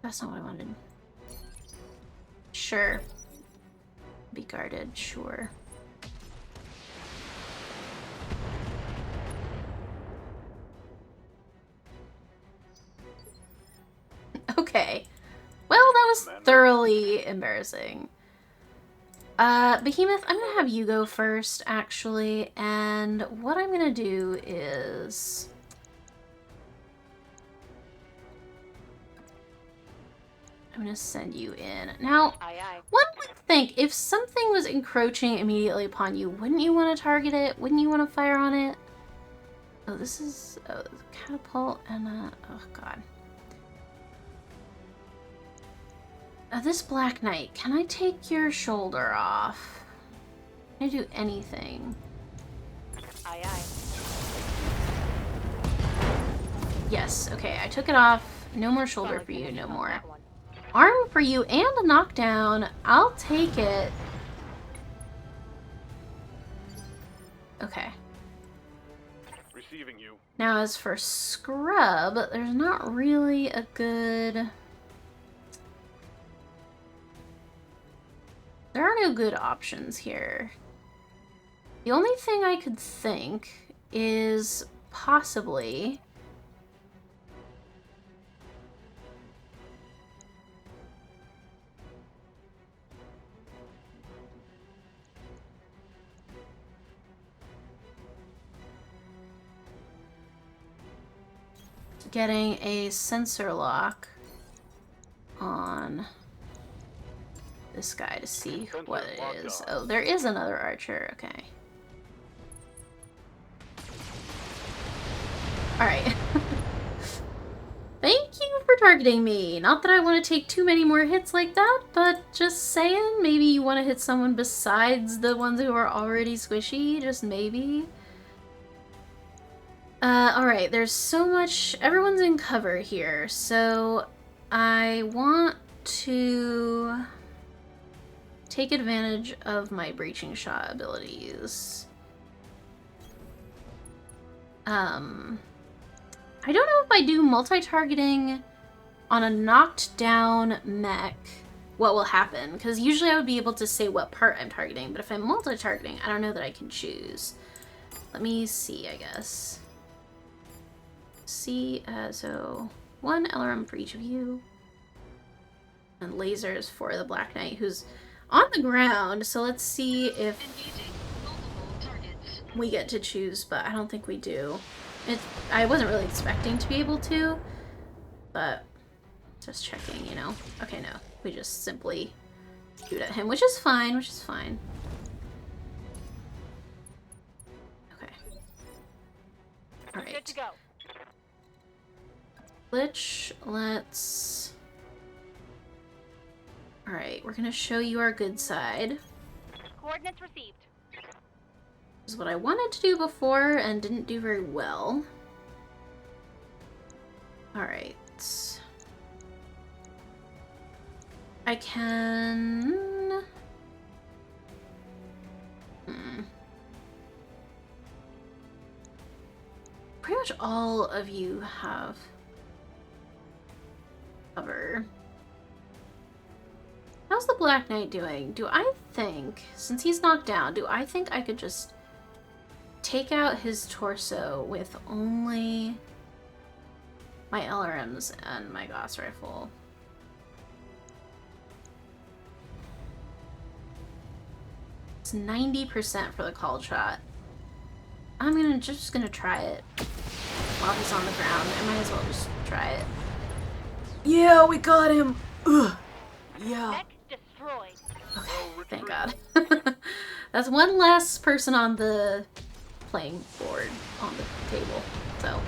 That's not what I wanted. Sure. Be guarded, sure. Okay. Well, that was thoroughly embarrassing. Behemoth, I'm gonna have you go first, actually, and what I'm gonna do is... I'm gonna send you in. Now, Aye, aye. one would think if something was encroaching immediately upon you, wouldn't you want to target it? Wouldn't you want to fire on it? Oh, this is a catapult and a... oh, God. This Black Knight, can I take your shoulder off? Can I do anything? Aye, aye. Yes, okay, I took it off. No more shoulder Solid for you, no finish on more. that one. Arm for you and a knockdown. I'll take it. Okay. Receiving you. Now as for scrub, there's not really a good... there are no good options here. The only thing I could think is possibly... getting a sensor lock on this guy to see what it is. Oh, there is another archer. Okay. Alright. Thank you for targeting me. Not that I want to take too many more hits like that, but just saying, maybe you want to hit someone besides the ones who are already squishy. Just maybe. Alright, there's so much... Everyone's in cover here, so I want to take advantage of my breaching shot abilities. I don't know if I do multi-targeting on a knocked down mech, what will happen, because usually I would be able to say what part I'm targeting, but if I'm multi-targeting, I don't know that I can choose. Let me see, I guess. See, so one LRM for each of you. And lasers for the Black Knight, who's on the ground, so let's see if Engaging multiple targets. we get to choose, but I don't think we do. I wasn't really expecting to be able to, but just checking, you know. Okay, no. We just simply shoot at him, which is fine, Okay. Alright. Good to go. Glitch, let's... Alright, we're gonna show you our good side. Coordinates received. This is what I wanted to do before and didn't do very well. Alright. I can... Pretty much all of you have cover. How's the Black Knight doing? Do I think, since he's knocked down, do I think I could just take out his torso with only my LRMs and my Gauss rifle? It's 90% for the called shot. I'm just gonna try it while he's on the ground. I might as well just try it. Yeah, we got him! Ugh. Yeah. Mech destroyed. Okay, thank God. That's one less person on the playing board, on the table, so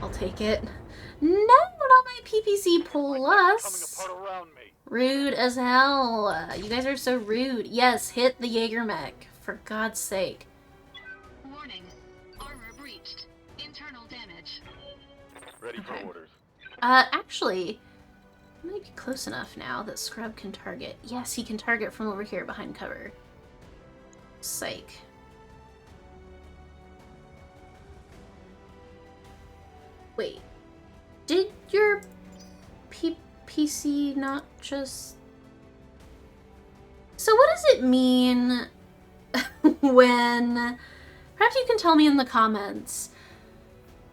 I'll take it. No, not my PPC Coming plus! apart around me. Rude as hell. You guys are so rude. Yes, hit the Jaeger mech, for God's sake. Warning. Armor breached. Internal damage. Ready Okay. for orders. Actually, I might be close enough now that Scrub can target. Yes, he can target from over here behind cover. Psych. Wait. Did your PC not just... So what does it mean when... Perhaps you can tell me in the comments.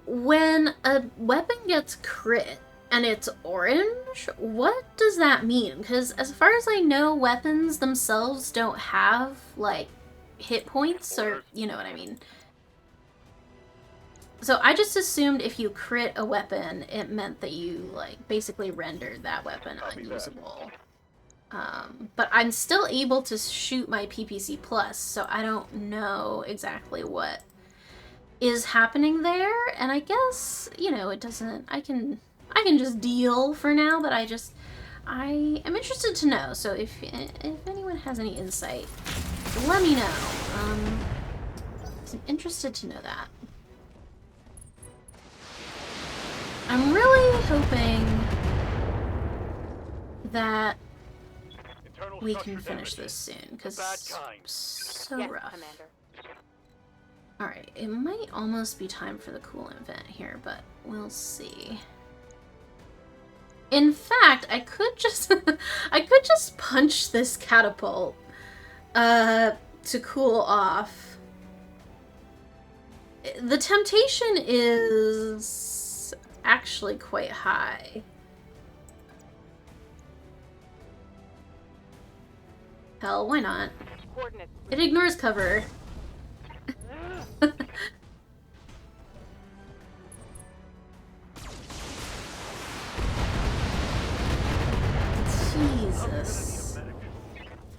When a weapon gets crit and it's orange, what does that mean? Because as far as I know, weapons themselves don't have, like, hit points, or you know what I mean. So I just assumed if you crit a weapon, it meant that you, like, basically rendered that weapon Copy that. unusable. But I'm still able to shoot my PPC plus, so I don't know exactly what is happening there. And I guess, you know, it doesn't, I can just deal for now, but I am interested to know. So if anyone has any insight, let me know. I'm interested to know that. I'm really hoping that Internal we structure can finish damage. this soon, because Bad it's kind. so Yes, rough. Commander. Alright, it might almost be time for the coolant vent here, but we'll see. In fact, I could just I could just punch this catapult to cool off. The temptation is actually quite high. Hell, why not? Coordinates. It ignores cover. Jesus.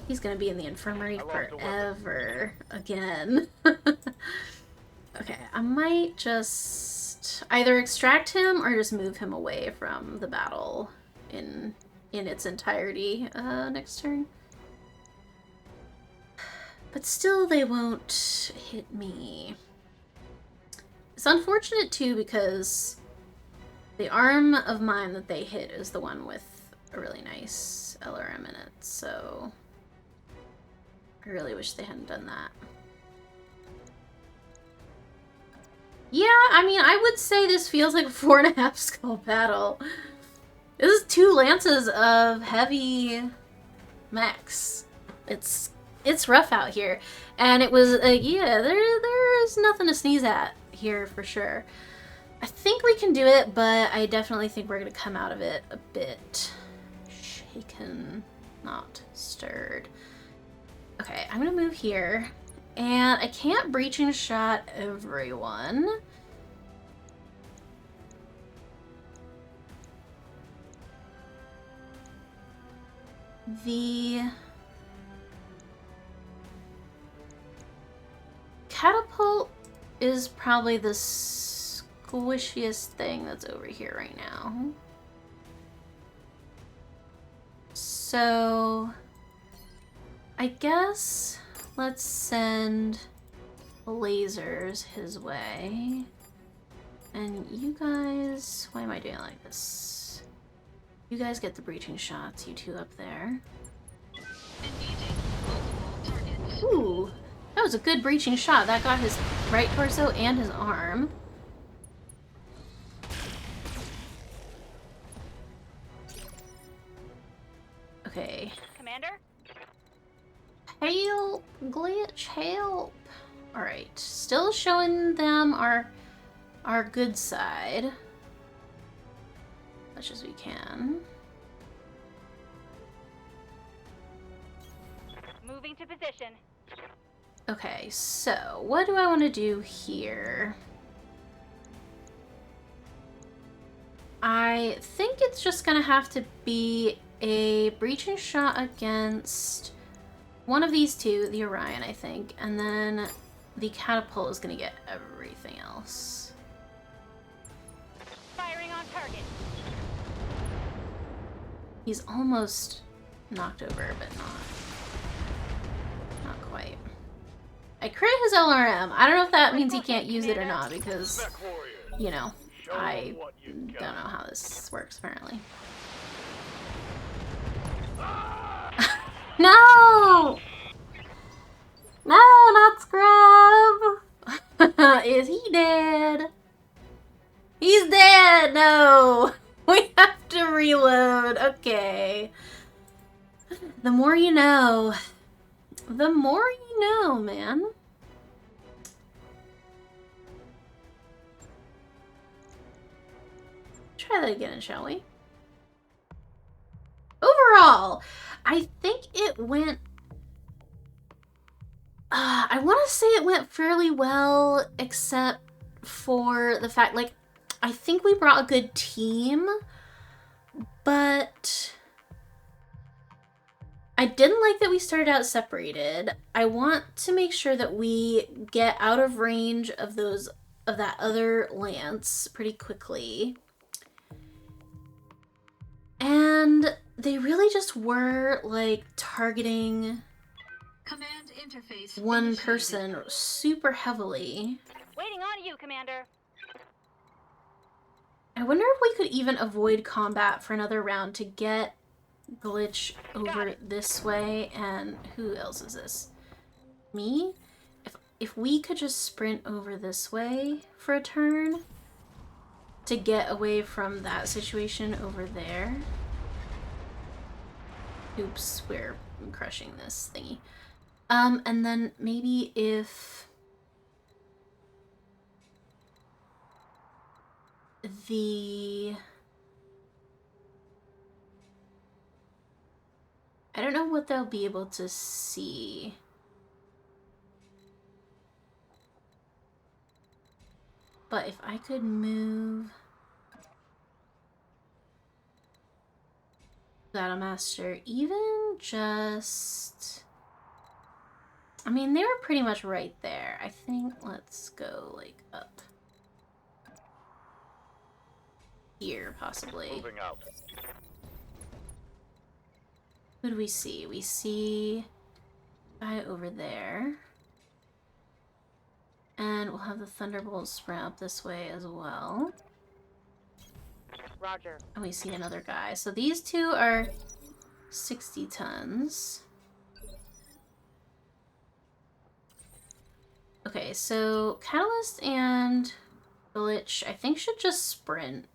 He's gonna be in the infirmary forever again. Okay, I might just either extract him or just move him away from the battle in its entirety next turn. But still, they won't hit me. It's unfortunate too because the arm of mine that they hit is the one with a really nice LRM in it, so I really wish they hadn't done that. Yeah, I mean, I would say this feels like a 4.5 skull battle. This is 2 lances of heavy mechs. It's rough out here. And it was, yeah, there's nothing to sneeze at here for sure. I think we can do it, but I definitely think we're going to come out of it a bit shaken, not stirred. Okay, I'm going to move here. And I can't breaching shot everyone. The catapult is probably the squishiest thing that's over here right now. So I guess let's send lasers his way. And you guys, why am I doing it like this? You guys get the breaching shots, you two up there. Engaging multiple targets. Ooh, that was a good breaching shot. That got his right torso and his arm. Okay. Commander? Help! Glitch, help! Alright, still showing them our good side. Much as we can. Moving to position. Okay, so what do I want to do here? I think it's just gonna have to be a breaching shot against one of these two, the Orion, I think, and then the catapult is gonna get everything else. Firing on target. He's almost knocked over, but not quite. I crit his LRM. I don't know if that means he can't use it or not, because, Mech warriors, you know, show 'em I what you don't got. know how this works, apparently. No! No, not Scrub! Is he dead? He's dead! No! We have to reload. Okay. The more you know. The more you know, man. Try that again, shall we? Overall, I think it went... I want to say it went fairly well, except for the fact, like, I think we brought a good team, but I didn't like that we started out separated. I want to make sure that we get out of range of that other lance pretty quickly. And they really just were, like, targeting Command interface one initiated. person super heavily. Waiting on you, Commander. I wonder if we could even avoid combat for another round to get Glitch over this way. And who else is this? Me? If we could just sprint over this way for a turn to get away from that situation over there. Oops, we're crushing this thingy. And then maybe if I don't know what they'll be able to see. But if I could move Battlemaster even just... I mean, they were pretty much right there. I think let's go, like, up. Here, possibly. Moving out. Who do we see? We see a guy over there. And we'll have the Thunderbolt sprint up this way as well. Roger. And we see another guy. So these two are 60 tons. Okay, so Catalyst and Village, I think, should just sprint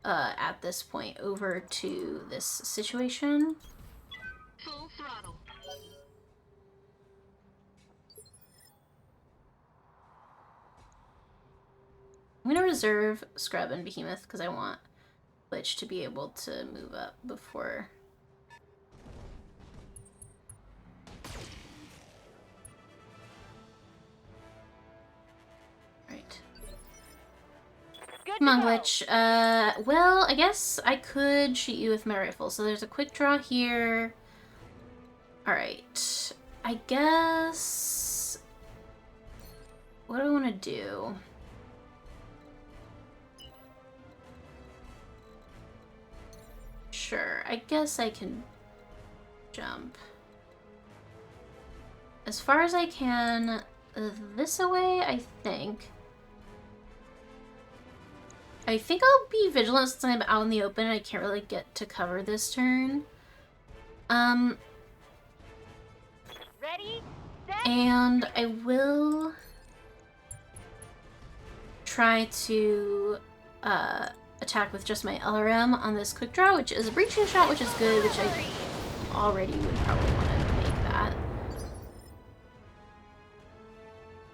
at this point over to this situation. Full throttle. I'm gonna reserve Scrub and Behemoth because I want Glitch to be able to move up before. Right. Good Come on, to go. Glitch. Well, I guess I could shoot you with my rifle. So there's a quick draw here. Alright. I guess... What do I want to do? Sure, I guess I can jump. As far as I can this away, I think. I think I'll be vigilant since I'm out in the open and I can't really get to cover this turn. Ready, set, And I will try to attack with just my LRM on this quick draw, which is a breaching shot, which is good, which I already would probably want to make that.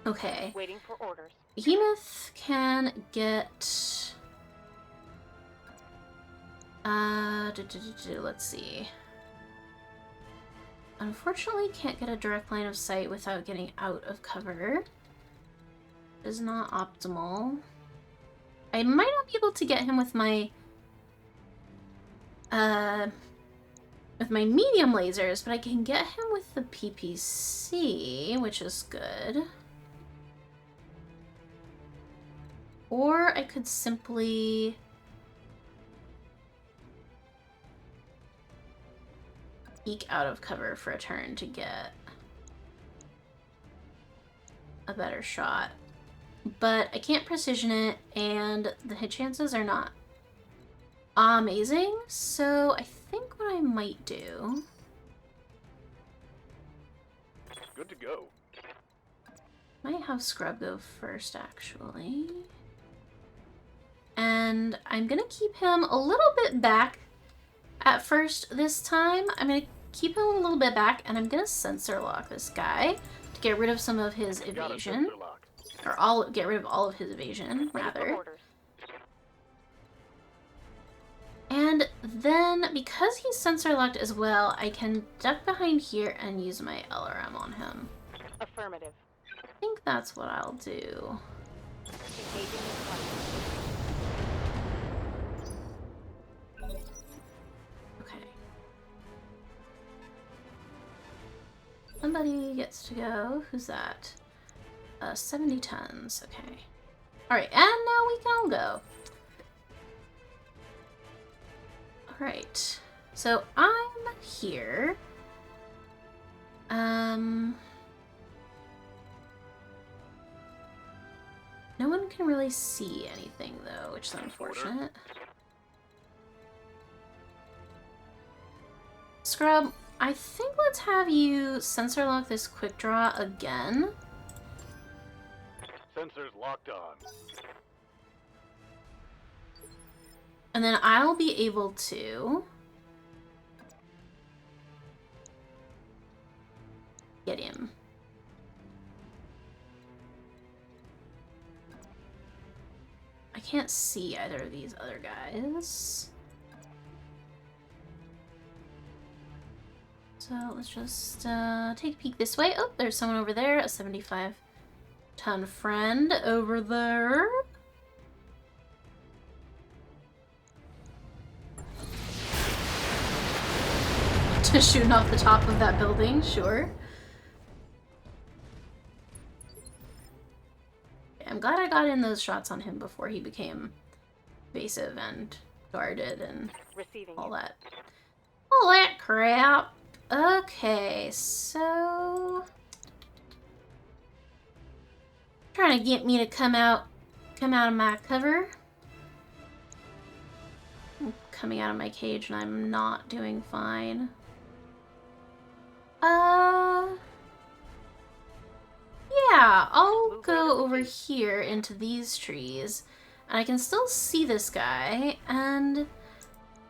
Okay. waiting for orders. Behemoth can get... let's see. Unfortunately, can't get a direct line of sight without getting out of cover. Is not optimal. I might not be able to get him with my medium lasers, but I can get him with the PPC, which is good. Or I could simply peek out of cover for a turn to get a better shot. But I can't precision it, and the hit chances are not amazing, so I think what I might do... Good to go. Might have Scrub go first, actually. And I'm gonna keep him a little bit back at first this time. I'm gonna keep him a little bit back, and I'm gonna sensor lock this guy to get rid of some of his Got a evasion. sensor lock. Or get rid of all of his evasion, Waiting for rather. orders. And then, because he's sensor locked as well, I can duck behind here and use my LRM on him. Affirmative. I think that's what I'll do. Engaging in flight. Okay. Somebody gets to go. Who's that? 70 tons. Okay. Alright, and now we can all go. Alright. So I'm here. No one can really see anything though, which is unfortunate. Scrub, I think let's have you sensor lock this quick draw again. Sensors locked on. And then I'll be able to get him. I can't see either of these other guys. So let's just take a peek this way. Oh, there's someone over there, a 75-ton friend over there. Just shooting off the top of that building, sure. I'm glad I got in those shots on him before he became evasive and guarded and Receiving all you. that. All that crap. Okay, so... Trying to get me to come out of my cover. I'm coming out of my cage and I'm not doing fine. Yeah, I'll go over here into these trees, and I can still see this guy, and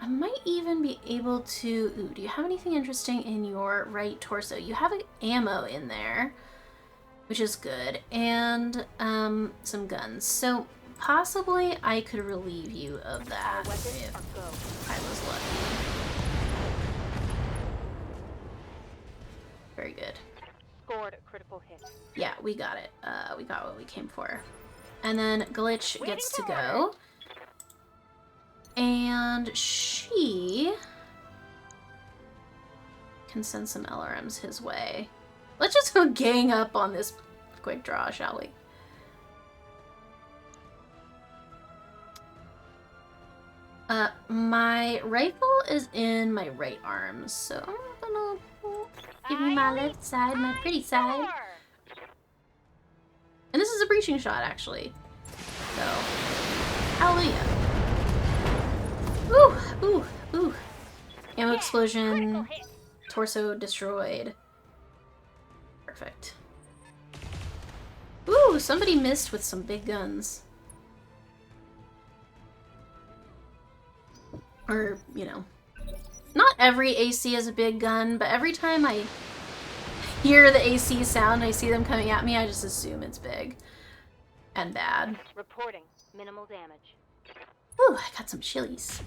I might even be able to... Ooh, do you have anything interesting in your right torso? You have ammo in there, which is good, and some guns. So possibly I could relieve you of that if I was lucky. Very good. Scored a critical hit. Yeah, we got it. We got what we came for. And then Glitch gets to go. And she can send some LRMs his way. Let's just go gang up on this quick draw, shall we? My rifle is in my right arm, so I'm gonna give you my left side, my pretty side. And this is a breaching shot, actually. So, hallelujah. Ooh, ooh, ooh. Ammo explosion. Torso destroyed. Perfect. Ooh, somebody missed with some big guns. Or, you know. Not every AC is a big gun, but every time I hear the AC sound, I see them coming at me, I just assume it's big. And bad. Reporting minimal damage. Ooh, I got some chilies.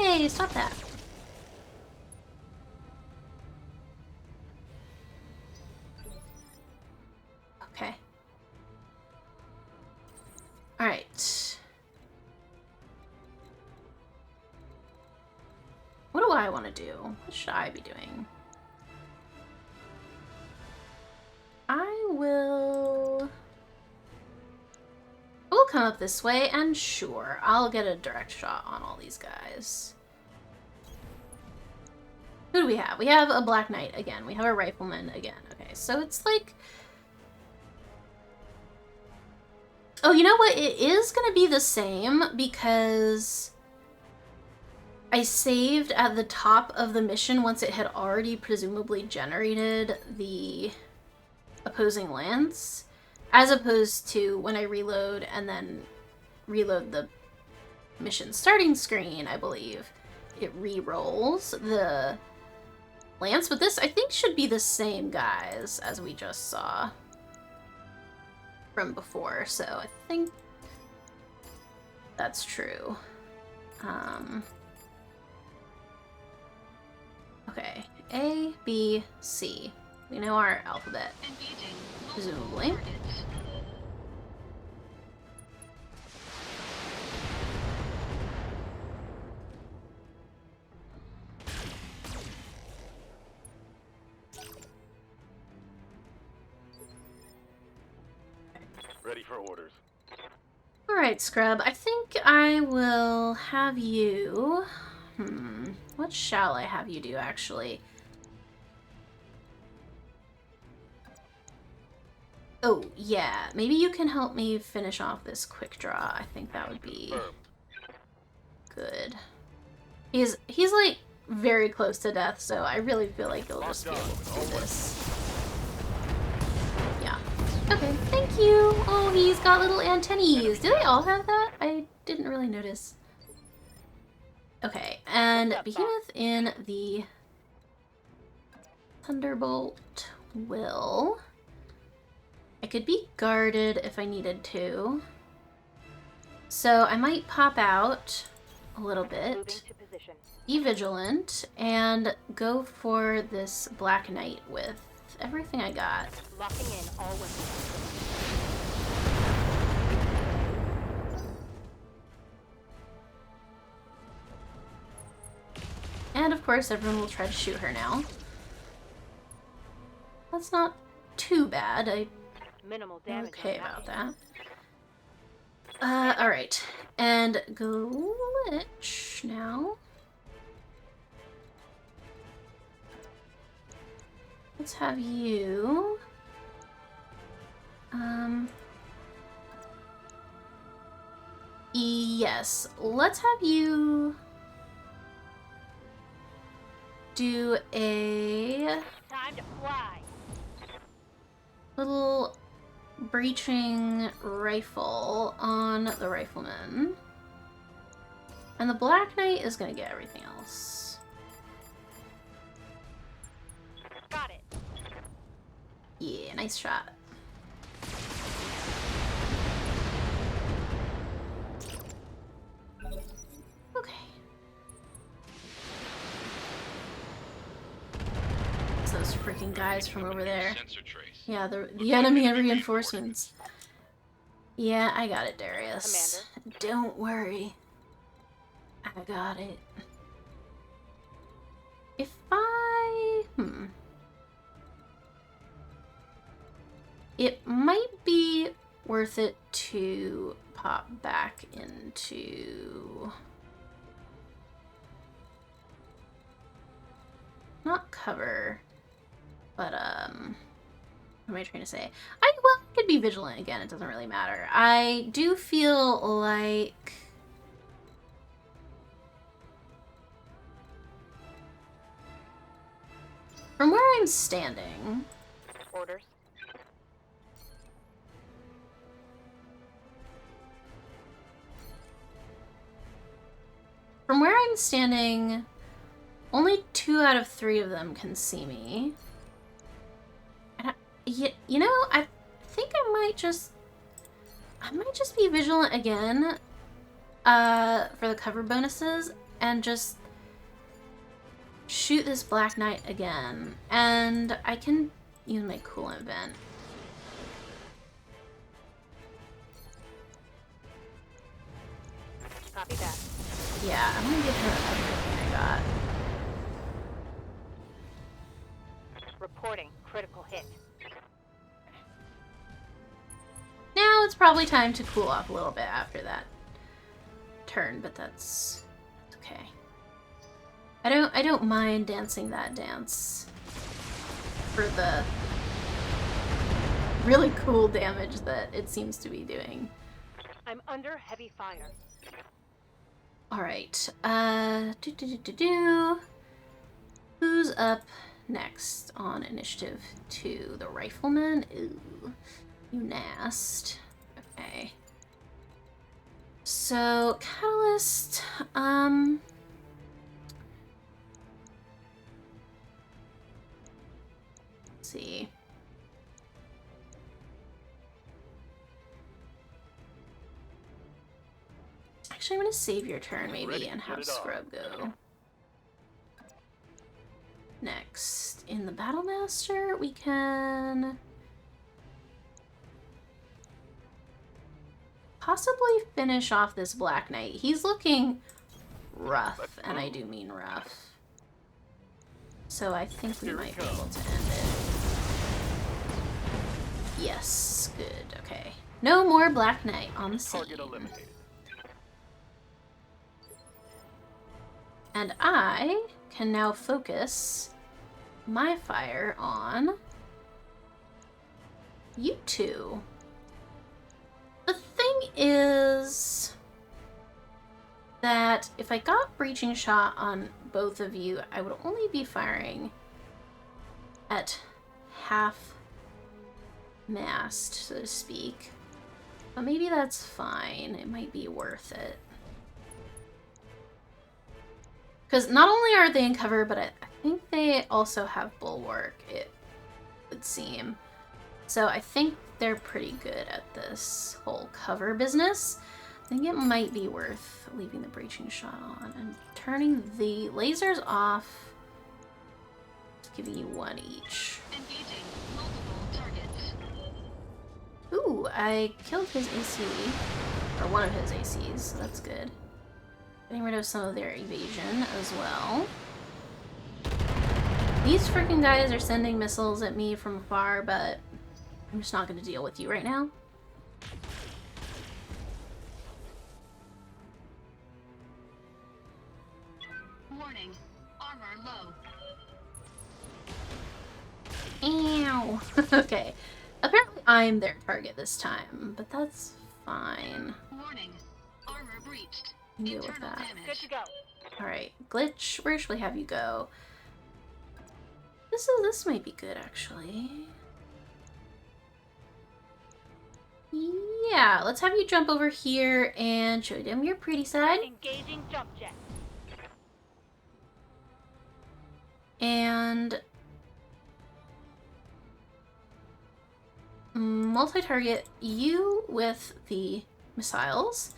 Hey, stop that. Okay. Alright. What do I want to do? What should I be doing? I will come up this way, and sure, I'll get a direct shot on all these guys. Who do we have? We have a Black Knight again. We have a Rifleman again. Okay, so it's like... Oh, you know what? It is going to be the same because I saved at the top of the mission once it had already presumably generated the opposing lance, as opposed to when I reload and then reload the mission starting screen, I believe. It re-rolls the lance, but this I think should be the same guys as we just saw from before, so I think that's true. Okay, A, B, C. We know our alphabet, presumably. Ready for orders. Alright, Scrub, I think I will have you... what shall I have you do, actually? Oh, yeah, maybe you can help me finish off this quick draw. I think that would be good. He's like, very close to death, so I really feel like you'll just be able to do this. Yeah. Okay, thank you! Oh, he's got little antennae. Do they all have that? I didn't really notice. Okay, and Behemoth in the Thunderbolt will... I could be guarded if I needed to. So I might pop out a little bit, be vigilant, and go for this Black Knight with everything I got. Locking in all weapons. And of course, everyone will try to shoot her now. That's not too bad. I'm Minimal damage. okay about that. Alright. And Glitch now. Let's have you... Yes, let's have you do a Time to fly. little breaching rifle on the rifleman. And the Black Knight is gonna get everything else. Got it. Yeah, nice shot. Okay. It's those freaking guys from over there. Sensor trace. Yeah, the enemy and reinforcements. Yeah, I got it, Darius. Don't worry. I got it. If I... It might be worth it to pop back into... Not cover, but, what am I trying to say? I could be vigilant again, it doesn't really matter. I do feel like... From where I'm standing... Orders. From where I'm standing, only 2 out of 3 of them can see me. And you know, I think I might just be vigilant again for the cover bonuses and just shoot this Black Knight again. And I can use my coolant vent. Copy that. Yeah, I'm gonna give her everything I got. Reporting critical hit. Now it's probably time to cool off a little bit after that turn, but that's okay. I don't mind dancing that dance for the really cool damage that it seems to be doing. I'm under heavy fire. All right. Who's up next on initiative 2? The rifleman. Ooh, you nast. Okay. So catalyst. Let's see. Actually, I'm gonna save your turn maybe and have Scrub go. Next, in the Battlemaster, we can possibly finish off this Black Knight. He's looking rough, and I do mean rough. So I think we might be able to end it. Yes, good, okay. No more Black Knight on the scene. Target eliminated. And I can now focus my fire on you two. The thing is that if I got breaching shot on both of you, I would only be firing at half mast, so to speak. But maybe that's fine. It might be worth it. Because not only are they in cover, but I think they also have bulwark, it would seem. So I think they're pretty good at this whole cover business. I think it might be worth leaving the breaching shot on and turning the lasers off. Just giving you 1 each. Engaging multiple targets. Ooh, I killed his AC. Or one of his ACs, so that's good. Getting rid of some of their evasion as well. These freaking guys are sending missiles at me from afar, but I'm just not going to deal with you right now. Warning. Armor low. Ow! Okay. Apparently I'm their target this time, but that's fine. Warning. Armor breached. Can deal with Internal that. Good damage. to go. Alright, Glitch, where should we have you go? This might be good, actually. Yeah, let's have you jump over here and show them your pretty side. Engaging jump jet. And multi-target you with the missiles,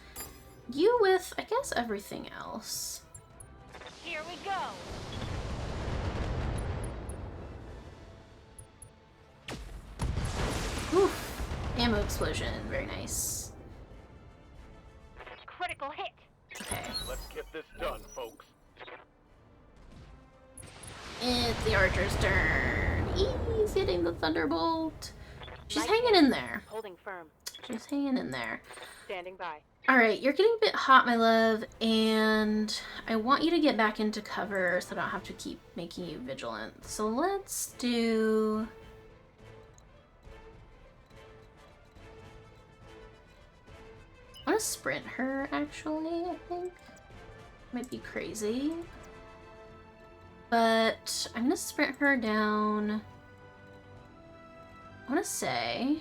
you with, I guess, everything else. Here we go. Oof. Ammo explosion, very nice. Critical hit. Okay, Let's get this done, folks. it's the archer's turn. He's hitting the thunderbolt. She's Nice. hanging in there. Holding firm. She's hanging in there. Standing by. Alright, you're getting a bit hot, my love, and I want you to get back into cover so I don't have to keep making you vigilant. So let's do... I want to sprint her, actually, I think. Might be crazy. But I'm going to sprint her down... I want to say...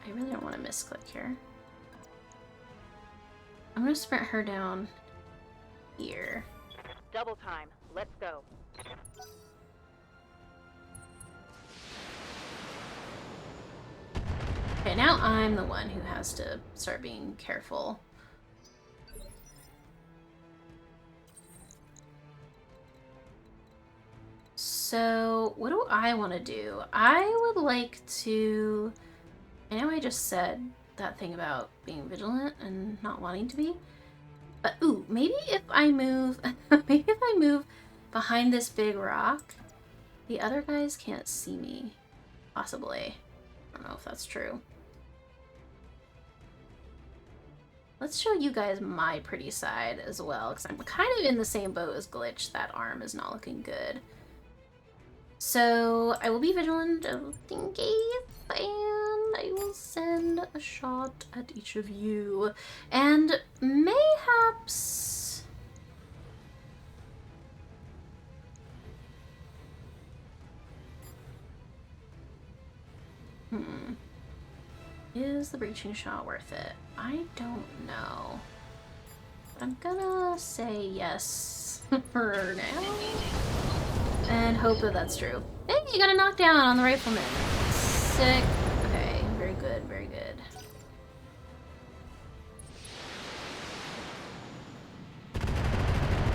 I really don't want to misclick here. I'm going to sprint her down here. Double time. Let's go. Okay, now I'm the one who has to start being careful. So, what do I want to do? I would like to... I know I just said that thing about being vigilant and not wanting to be. But, ooh, maybe if I move... maybe if I move behind this big rock, the other guys can't see me. Possibly. I don't know if that's true. Let's show you guys my pretty side as well, because I'm kind of in the same boat as Glitch. That arm is not looking good. So, I will be vigilant just in case, and I will send a shot at each of you. And mayhaps... Is the breaching shot worth it? I don't know. But I'm gonna say yes for now. And hope that that's true. Hey, you got a knockdown on the rifleman. Sick. Okay, very good, very good.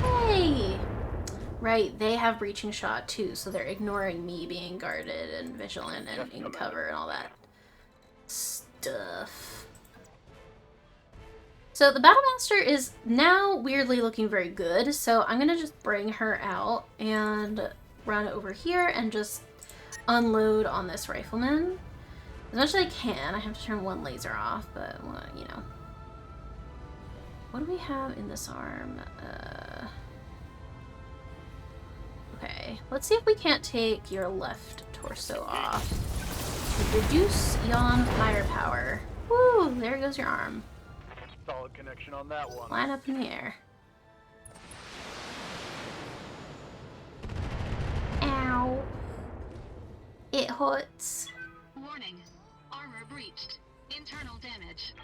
Hey! Right, they have breaching shot too, so they're ignoring me being guarded and vigilant and in cover and all that stuff. So the Battlemaster is now weirdly looking very good, so I'm gonna just bring her out and run over here and just unload on this rifleman. As much as I can. I have to turn one laser off, but, well, you know. What do we have in this arm? Okay, let's see if we can't take your left torso off. Reduce yawn firepower. Woo, there goes your arm. Solid connection on that one. Line up in the air. Ow. It hurts. Warning. Armor breached. Internal damage.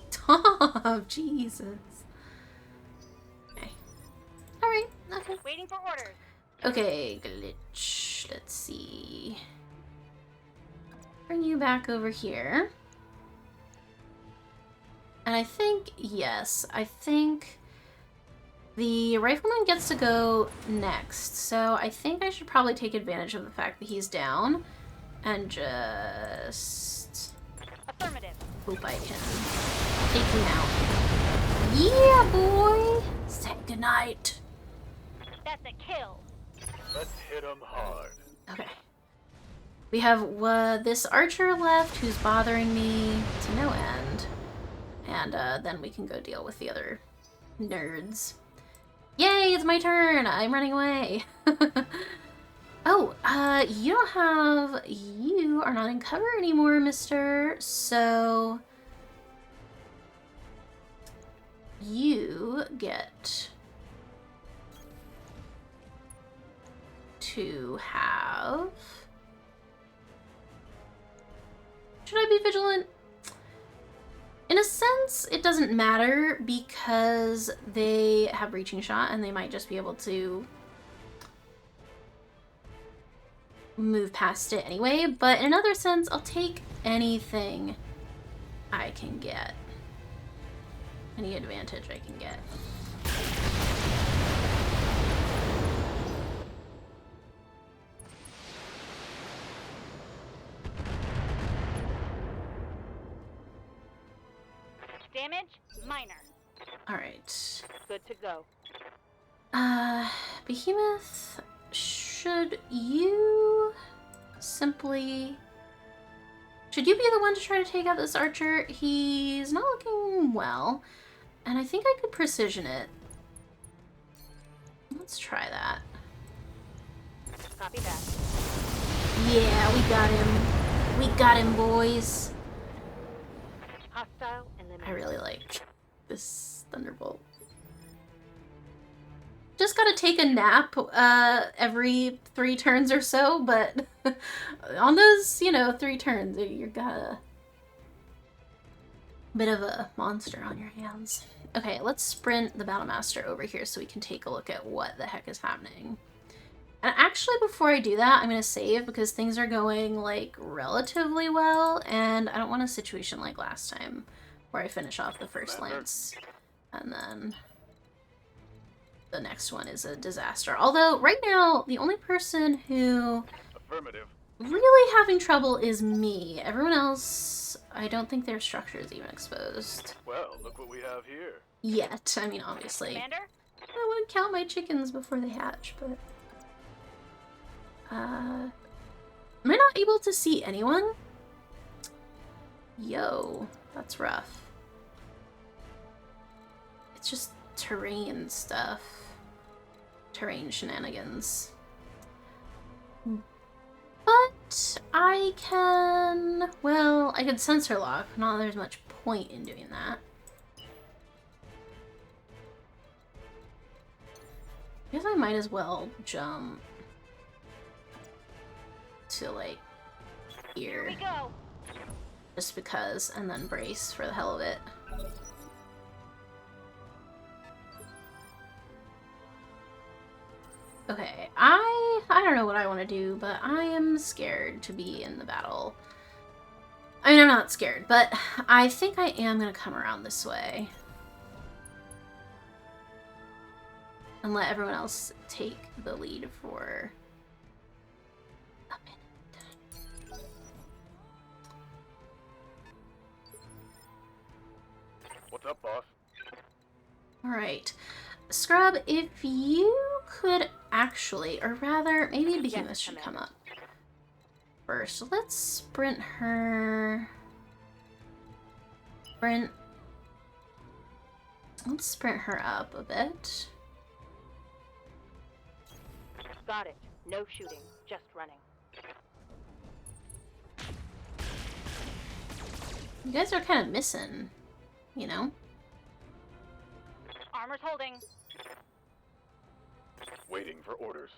Stop, Jesus. Okay. Alright, okay. Waiting for orders. Okay, Glitch. Let's see. Bring you back over here. And I think, yes, I think the rifleman gets to go next. So I think I should probably take advantage of the fact that he's down and just Affirmative. hope I can take him out. Yeah, boy! Say goodnight. That's a kill. Let's hit 'em hard. Okay. We have this archer left who's bothering me to no end. And then we can go deal with the other nerds. Yay, it's my turn! I'm running away! Oh, you are not in cover anymore, mister. So you get to have... Should I be vigilant? In a sense, it doesn't matter because they have breaching shot and they might just be able to move past it anyway, but in another sense, I'll take anything I can get. Any advantage I can get. Damage minor. Alright. Good to go. Behemoth, should you simply... Should you be the one to try to take out this archer? He's not looking well, and I think I could precision it. Let's try that. Copy that. Yeah, we got him. We got him, boys. Hostile eliminated. I really like this Thunderbolt. Just gotta take a nap every 3 turns or so, but on those, 3 turns, you're got a bit of a monster on your hands. Okay, let's sprint the Battlemaster over here so we can take a look at what the heck is happening. And actually, before I do that, I'm gonna save because things are going, like, relatively well, and I don't want a situation like last time where I finish off the first lance and then the next one is a disaster. Although, right now, the only person who Affirmative. really having trouble is me. Everyone else, I don't think their structure is even exposed. Well, look what we have here. Yet. I mean, obviously. Commander? I would count my chickens before they hatch, but... am I not able to see anyone? Yo, that's rough. It's just terrain stuff. Terrain shenanigans. But I can... Well, I could sensor lock. Not that there's much point in doing that. I guess I might as well jump to, like, Here we here. go. Just because, and then brace for the hell of it. Okay, I don't know what I want to do, but I am scared to be in the battle. I mean, I'm not scared, but I think I am going to come around this way. And let everyone else take the lead for a minute. What's up, boss? Alright. Scrub, if you could actually, or rather, maybe Behemoth Yes, should I'm come in. up first. Let's sprint her. Let's sprint her up a bit. Got it. No shooting, just running. You guys are kind of missing, you know? Armor's holding. Waiting for orders.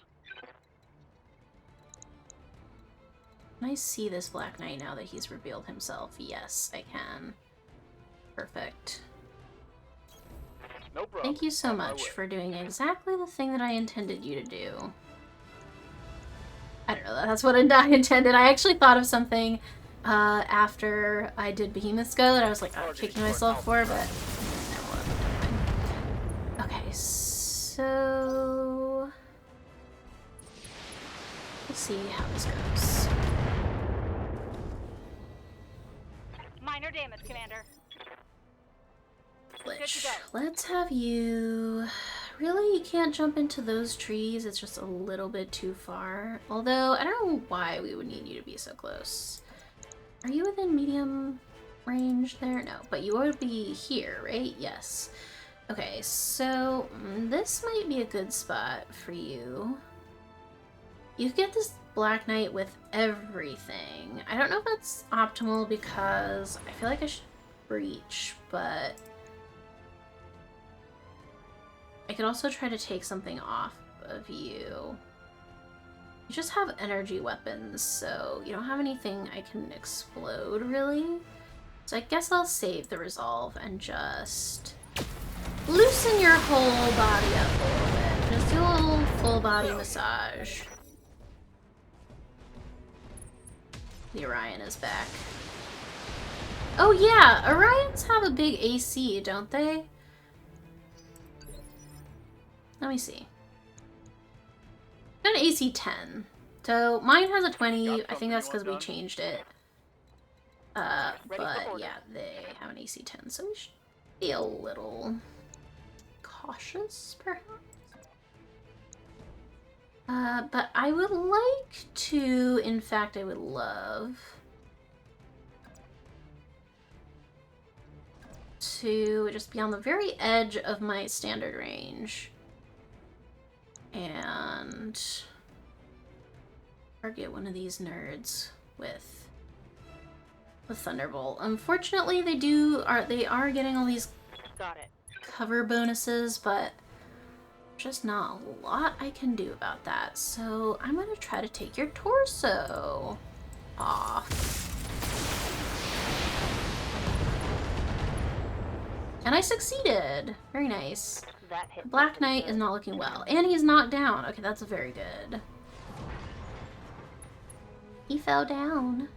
Can I see this Black Knight now that he's revealed himself? Yes, I can. Perfect. No problem. Thank you so On my much way. for doing exactly the thing that I intended you to do. I don't know, that's what I intended. I actually thought of something after I did Behemoth's Go that I was like, I'm kicking myself for, but never will end up doing. Okay, so... We'll see how this goes. Minor damage, Commander. Glitch. go. Let's have you... Really? You can't jump into those trees? It's just a little bit too far. Although, I don't know why we would need you to be so close. Are you within medium range there? No, but you would be here, right? Yes. Okay, so this might be a good spot for you. You get this Black Knight with everything. I don't know if that's optimal because I feel like I should breach, but I could also try to take something off of you. You just have energy weapons, so you don't have anything I can explode, really. So I guess I'll save the resolve and just loosen your whole body up a little bit. Just do a little full body massage. The Orion is back. Oh yeah, Orions have a big AC, don't they? Let me see. Got an AC 10. So mine has a 20. I think that's because we changed it. But yeah, they have an AC 10, so we should be a little cautious, perhaps. But I would like to, in fact, I would love to just be on the very edge of my standard range and target one of these nerds with Thunderbolt. Unfortunately, they are getting all these Got it. cover bonuses, but just not a lot I can do about that. So I'm gonna try to take your torso off. And I succeeded. Very nice. That hit. Black Knight is not looking well. And he's knocked down. Okay, that's very good. He fell down.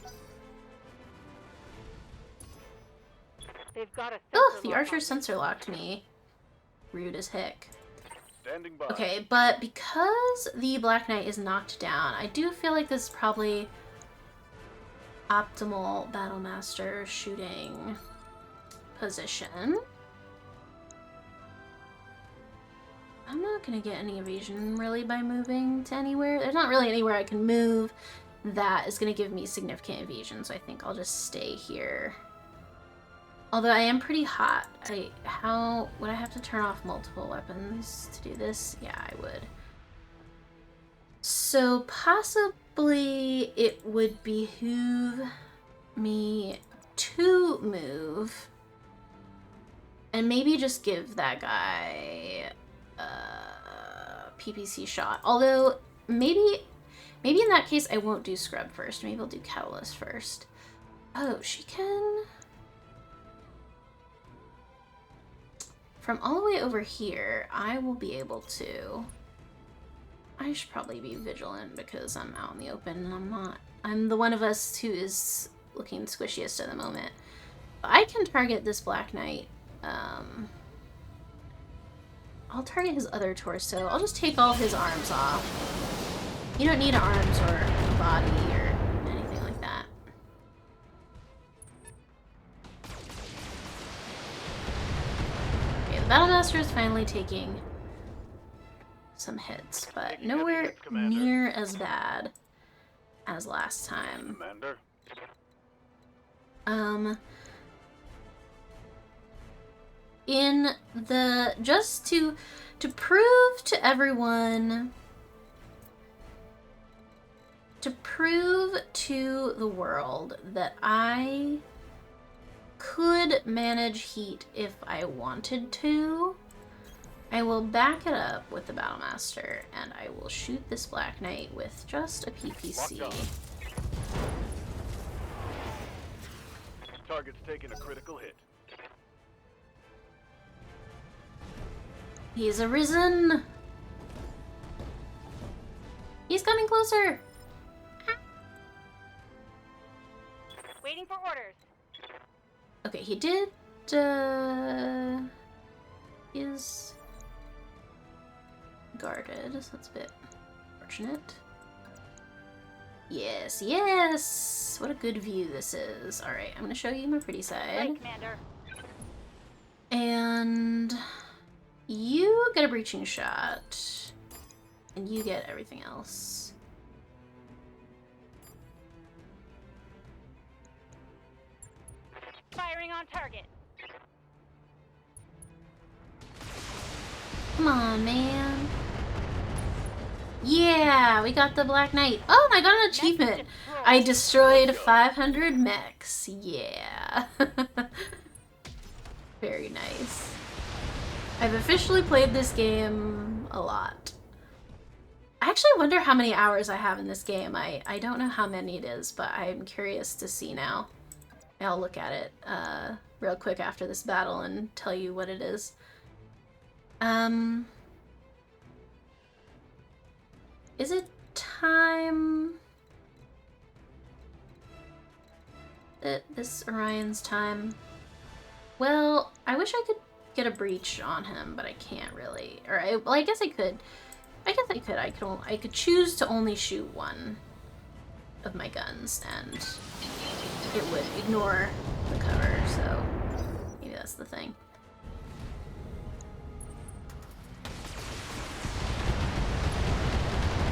They've got a Oh, sensor the lock archer on. sensor locked me. Rude as heck. Standing by. Okay, but because the Black Knight is knocked down, I do feel like this is probably optimal Battlemaster shooting position. I'm not gonna get any evasion really by moving to anywhere. There's not really anywhere I can move that is gonna give me significant evasion, so I think I'll just stay here. Although I am pretty hot. How would I have to turn off multiple weapons to do this? Yeah, I would. So possibly it would behoove me to move and maybe just give that guy a PPC shot. Although maybe in that case I won't do scrub first. Maybe I'll do catalyst first. Oh, she can. From all the way over here, I will be able to. I should probably be vigilant because I'm out in the open and I'm not. I'm the one of us who is looking squishiest at the moment. But I can target this Black Knight. I'll target his other torso. I'll just take all his arms off. You don't need arms or a body or anything like that. Okay, the Battlemaster is finally taking some hits, but nowhere near as bad as last time. Commander. In the just to prove to everyone, to prove to the world that I could manage heat if I wanted to, I will back it up with the Battlemaster and I will shoot this Black Knight with just a PPC. Target's taking a critical hit. He's arisen! He's coming closer! Waiting for orders. Okay, he did, is guarded, so that's a bit fortunate. Yes, yes! What a good view this is. Alright, I'm gonna show you my pretty side. Right, Commander. And you get a breaching shot. And you get everything else. Firing on target. Come on, man. Yeah, we got the Black Knight. Oh, and I got an achievement. I destroyed 500 mechs. Yeah. Very nice. I've officially played this game a lot. I actually wonder how many hours I have in this game. I don't know how many it is, but I'm curious to see now. I'll look at it real quick after this battle and tell you what it is. Is it time? This Orion's time? Well, I wish I could get a breach on him, but I can't really. Well, I guess I could. I could choose to only shoot one of my guns, and it would ignore the cover. So maybe that's the thing.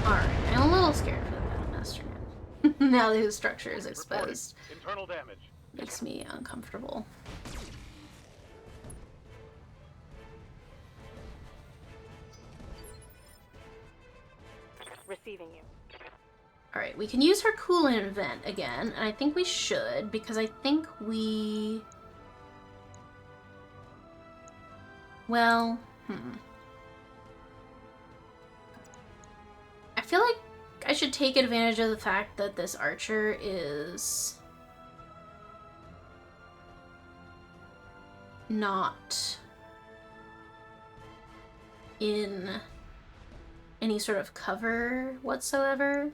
Alright, I'm a little scared for the Battlemaster now. Now that his structure is exposed. Internal damage. Makes me uncomfortable. Receiving you. Alright, we can use her coolant event again, and I think we should, because I think we... Well, I feel like I should take advantage of the fact that this archer is not in any sort of cover whatsoever.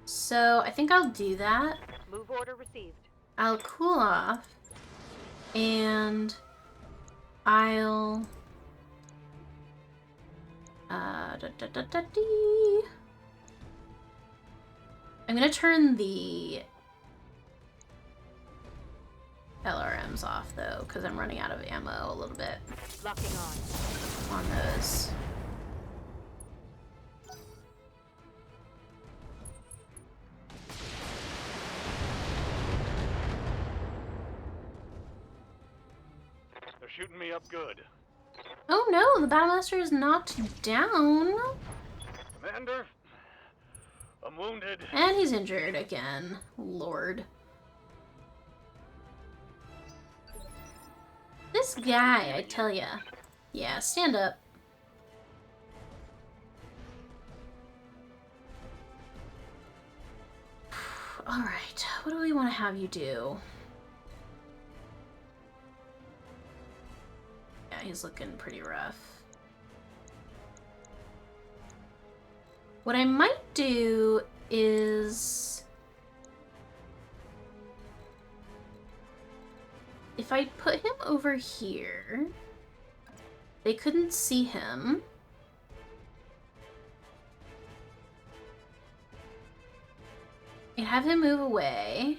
So I think I'll do that. Move order received. I'll cool off, and I'll I'm gonna turn the LRMs off though, because I'm running out of ammo a little bit Locking on. those. They're shooting me up good. Oh no, the Battlemaster is knocked down. Commander, I'm wounded. And he's injured again. Lord. This guy, I tell ya. Yeah, stand up. Alright, what do we want to have you do? Yeah, he's looking pretty rough. What I might do is... if I put him over here, they couldn't see him. I'd have him move away.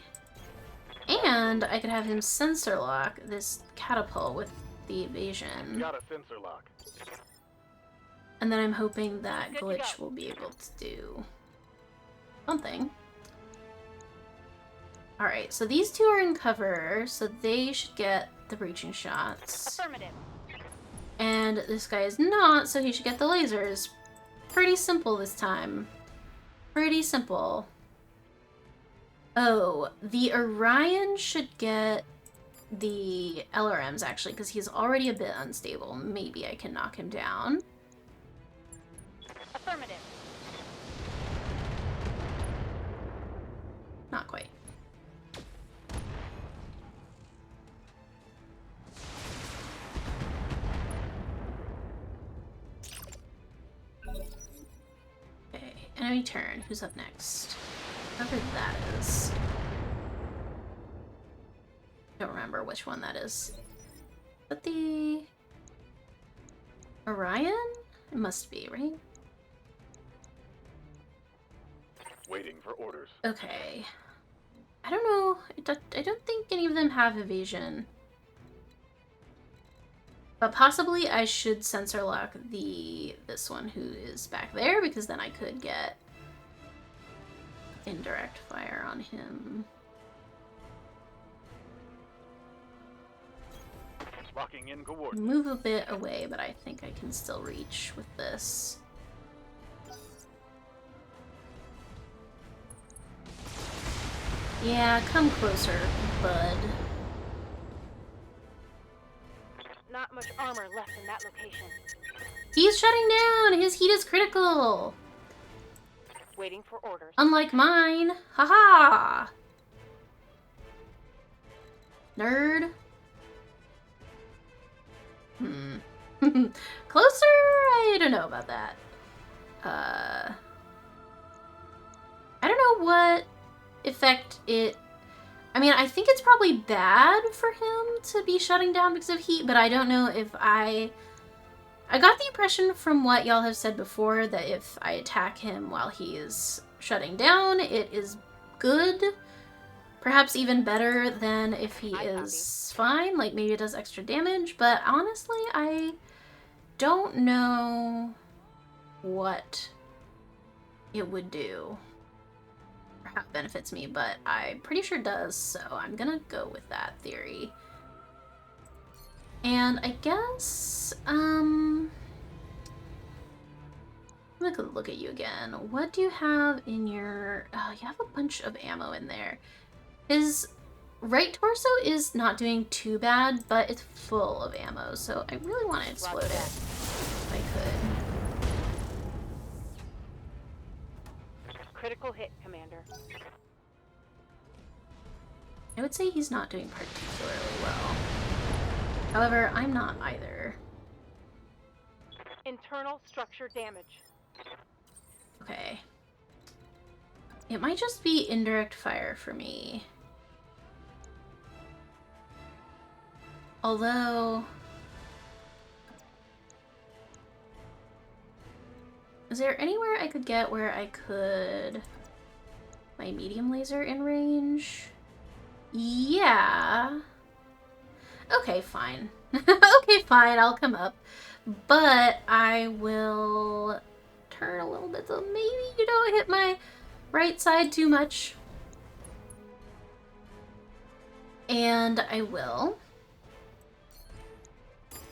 And I could have him sensor lock this catapult with the evasion. Got a sensor lock. And then I'm hoping that Good to Glitch go. will be able to do something. Alright, so these two are in cover, so they should get the breaching shots. Affirmative. And this guy is not, so he should get the lasers. Pretty simple this time. Pretty simple. Oh, the Orion should get the LRMs, actually, because he's already a bit unstable. Maybe I can knock him down. Affirmative. Not quite. Okay, enemy turn. Who's up next? Whoever that is. Don't remember which one that is. But the Orion? It must be, right? Waiting for orders. Okay. I don't know. I don't think any of them have evasion. But possibly I should sensor lock this one who is back there, because then I could get indirect fire on him. Locking in coordinates. Move a bit away, but I think I can still reach with this. Yeah, come closer, bud. Not much armor left in that location. He's shutting down! His heat is critical! Waiting for orders. Unlike mine. Haha! Nerd. Closer? I don't know about that. I don't know what effect it... I mean, I think it's probably bad for him to be shutting down because of heat, but I don't know if I got the impression from what y'all have said before that if I attack him while he is shutting down, it is good. Perhaps even better than if he is fine, like maybe it does extra damage, but honestly, I don't know what it would do or how it benefits me, but I'm pretty sure it does, so I'm gonna go with that theory. And I guess, I'm gonna look at you again. What do you have in your... Oh, you have a bunch of ammo in there. His right torso is not doing too bad, but it's full of ammo, so I really want to explode it if I could. Critical hit, Commander. I would say he's not doing particularly well. However, I'm not either. Internal structure damage. Okay. It might just be indirect fire for me. Although... Is there anywhere I could get where I could... My medium laser in range? Yeah. Okay, fine. Okay, fine, I'll come up. But I will turn a little bit so maybe you don't hit my right side too much. And I will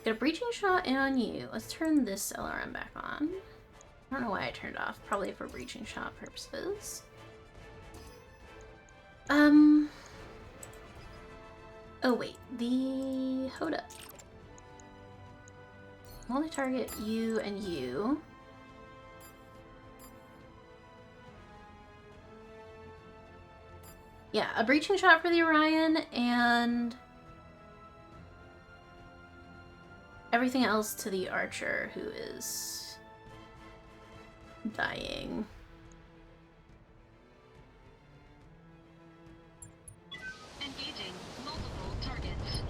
get a breaching shot in on you. Let's turn this LRM back on. I don't know why I turned it off. Probably for breaching shot purposes. Oh wait, hold up. Only target you and you. Yeah, a breaching shot for the Orion and everything else to the Archer, who is dying. Engaging multiple targets.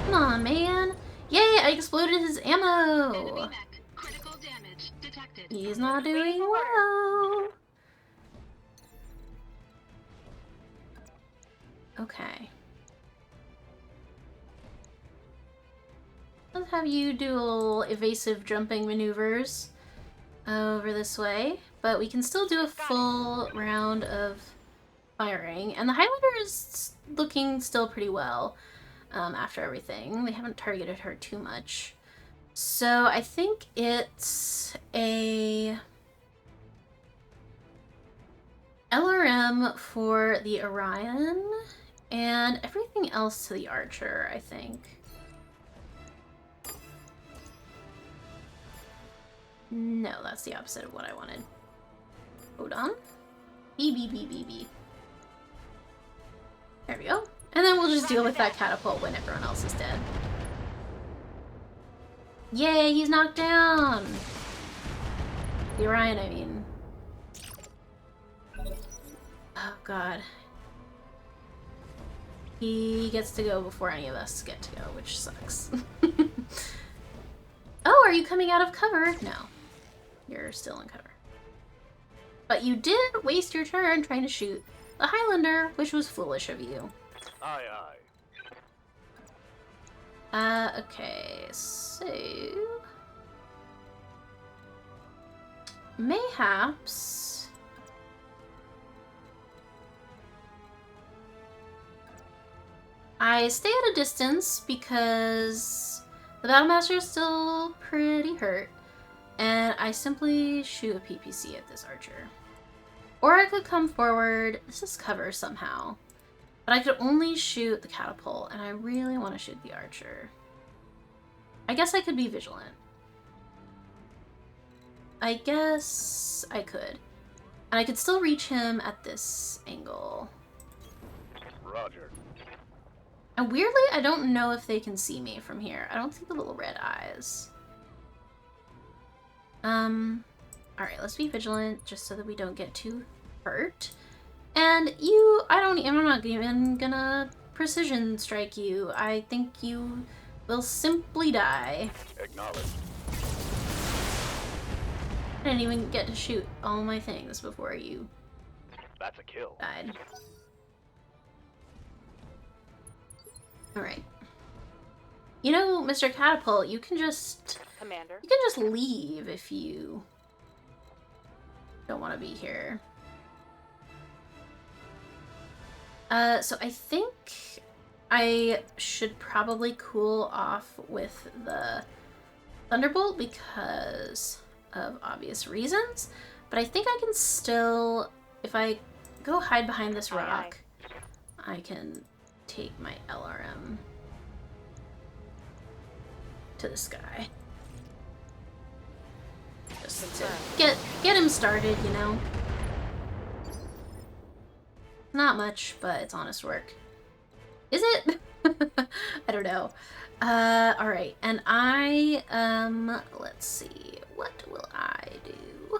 Come on, man. Yay, I exploded his Enemy ammo. mech. Critical damage detected. He's not doing well. Okay. Let's have you do a little evasive jumping maneuvers over this way, but we can still do a full round of firing. And the Highlander is looking still pretty well after everything. They haven't targeted her too much. So I think it's a LRM for the Orion and everything else to the Archer, I think. No, that's the opposite of what I wanted. Hold on. B. There we go. And then we'll just deal with that catapult when everyone else is dead. Yay, he's knocked down! The Orion, I mean. Oh god. He gets to go before any of us get to go, which sucks. Oh, are you coming out of cover? No. You're still in cover. But you did waste your turn trying to shoot the Highlander, which was foolish of you. Aye, aye. Okay, so... Mayhaps... I stay at a distance because the Battlemaster is still pretty hurt, and I simply shoot a PPC at this archer. Or I could come forward. This is cover somehow. But I could only shoot the catapult, and I really want to shoot the archer. I guess I could be vigilant. I guess I could. And I could still reach him at this angle. Roger. And weirdly, I don't know if they can see me from here. I don't see the little red eyes. Alright, let's be vigilant just so that we don't get too hurt. And you, I'm not even gonna precision strike you. I think you will simply die. Acknowledged. I didn't even get to shoot all my things before you That's a kill. died. Alright. You know, Mr. Catapult, you can just Commander. leave if you don't want to be here. So I think I should probably cool off with the Thunderbolt because of obvious reasons, but I think I can still, if I go hide behind this rock, I can take my LRM to the sky. Just to get him started, you know? Not much, but it's honest work. Is it? I don't know. Alright, and let's see, what will I do?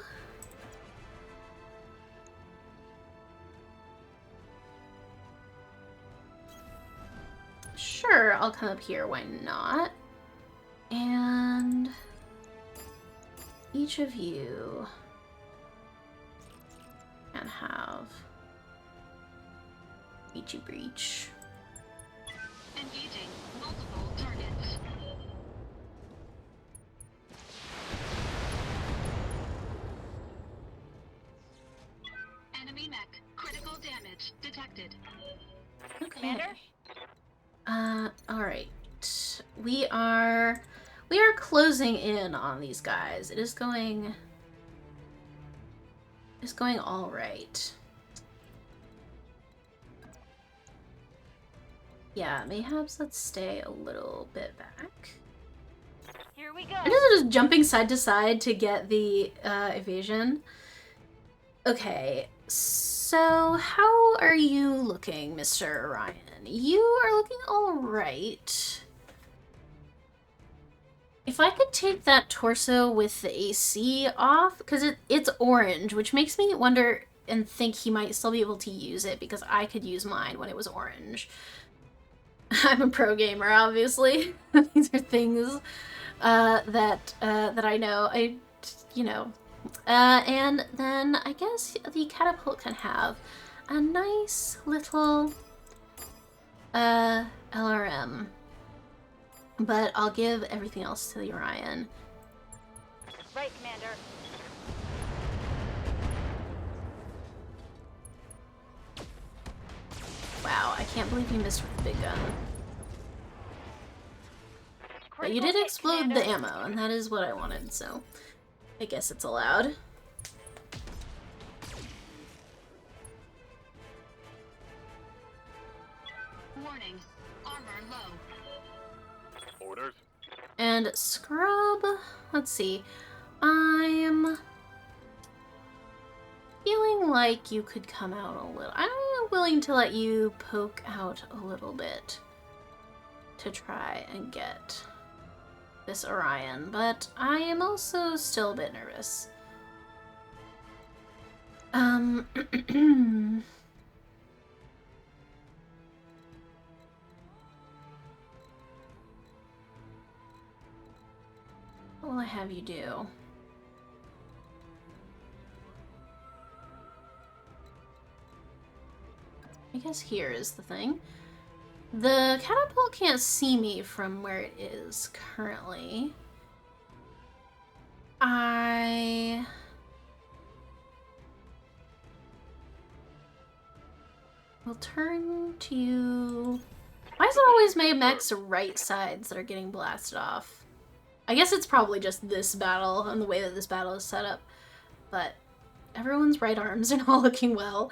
Sure, I'll come up here, why not? And each of you can have breach. Engaging multiple targets. Enemy mech. Critical damage detected. Okay. Commander? Alright. We are closing in on these guys. It's going all right. Yeah, mayhaps let's stay a little bit back. Here we go. I'm just jumping side to side to get the evasion. Okay, so how are you looking, Mr. Orion? You are looking all right. If I could take that torso with the AC off, because it's orange, which makes me wonder and think he might still be able to use it because I could use mine when it was orange. I'm a pro gamer, obviously. These are things that I know. And then I guess the catapult can have a nice little LRM. But I'll give everything else to the Orion. Right, Commander. Wow, I can't believe you missed with the big gun. But you did Critical hit, explode Commander. the ammo, and that is what I wanted, so I guess it's allowed. Warning. Armor low. Orders. And scrub, let's see. I'm feeling like you could come out a little. I'm willing to let you poke out a little bit to try and get this Orion, but I am also still a bit nervous. What will I have you do? I guess here is the thing. The catapult can't see me from where it is currently. I will turn to you. Why is always my mech's right sides that are getting blasted off? I guess it's probably just this battle and the way that this battle is set up. But everyone's right arms are not looking well.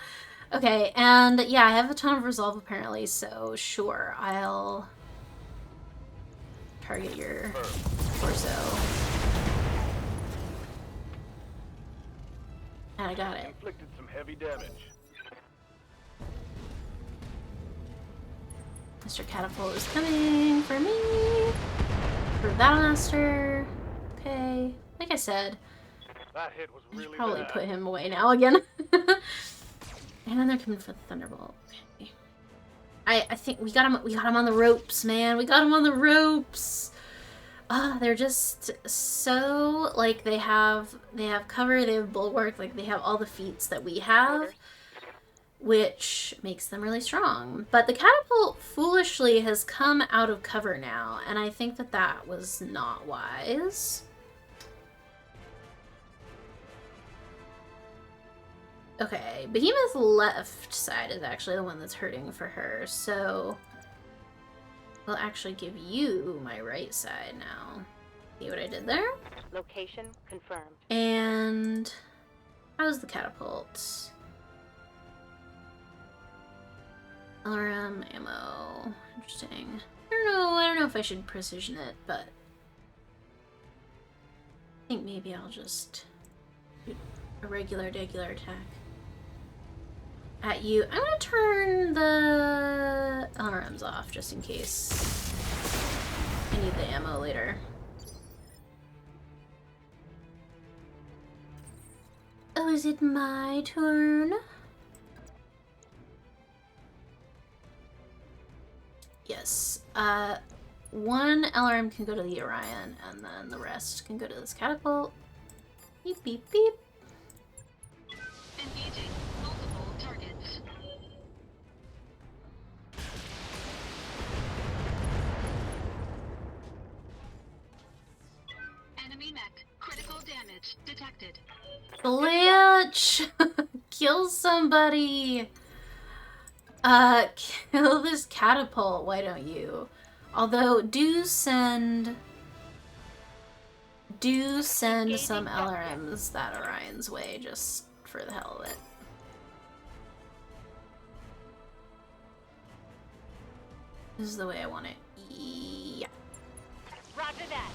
Okay, and yeah, I have a ton of resolve apparently, so sure, I'll target your torso. And I got it. Inflicted some heavy damage. Mr. Catapult is coming for me. For Battlemaster. Okay. Like I said, That hit was I should really probably bad. put him away now again. And then they're coming for the Thunderbolt. Okay. I think we got him on the ropes, man. We got him on the ropes. They're just so like they have cover, they have bulwark, like they have all the feats that we have, which makes them really strong. But the catapult foolishly has come out of cover now, and I think that that was not wise. Okay, Behemoth's left side is actually the one that's hurting for her, so we'll actually give you my right side now. See what I did there? Location confirmed. And how's the catapult? LRM ammo. Interesting. I don't know if I should precision it, but I think maybe I'll just do a regular attack at you. I'm gonna turn the LRMs off just in case I need the ammo later. Oh, is it my turn? Yes. One LRM can go to the Orion, and then the rest can go to this catapult. Beep, beep, beep. Engaging multiple targets. Enemy mech. Critical damage detected. Blanche! Kill somebody! Kill this catapult, why don't you? Although, do send some LRMs that Orion's way, just for the hell of it. This is the way I want it. Yeah. Roger that.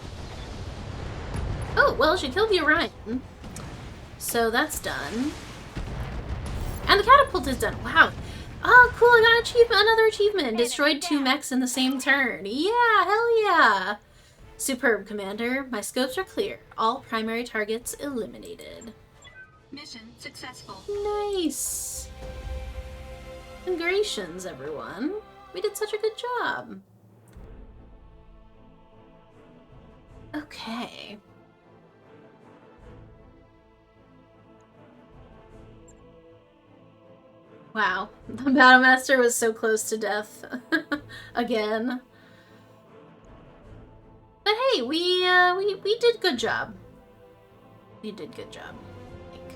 Oh, well, she killed the Orion. So that's done. And the catapult is done. Wow. Oh, cool, I got an achievement, another achievement. Destroyed 2 mechs in the same turn. Yeah, hell yeah. Superb, Commander. My scopes are clear. All primary targets eliminated. Mission successful. Nice. Congratulations, everyone. We did such a good job. Okay. Wow, the Battlemaster was so close to death again. But hey, we did good job. We did good job, I think.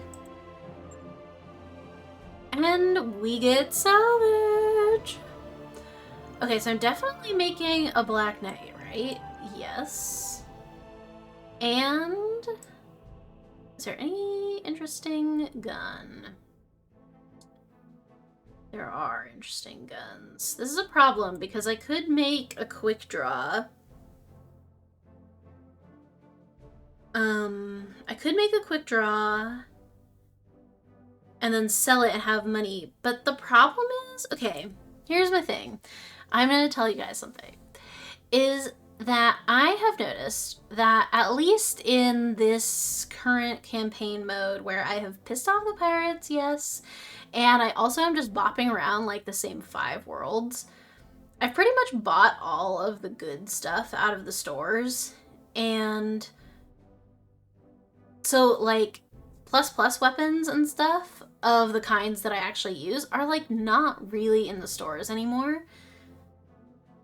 And we get salvage. Okay, so I'm definitely making a Black Knight, right? Yes. And is there any interesting gun? There are interesting guns. This is a problem because I could make a quick draw. I could make a quick draw and then sell it and have money. But the problem is, okay, here's my thing. I'm going to tell you guys something. Is that I have noticed that at least in this current campaign mode where I have pissed off the pirates, yes, and I also am just bopping around like the same 5 worlds, I've pretty much bought all of the good stuff out of the stores, and so like plus weapons and stuff of the kinds that I actually use are like not really in the stores anymore.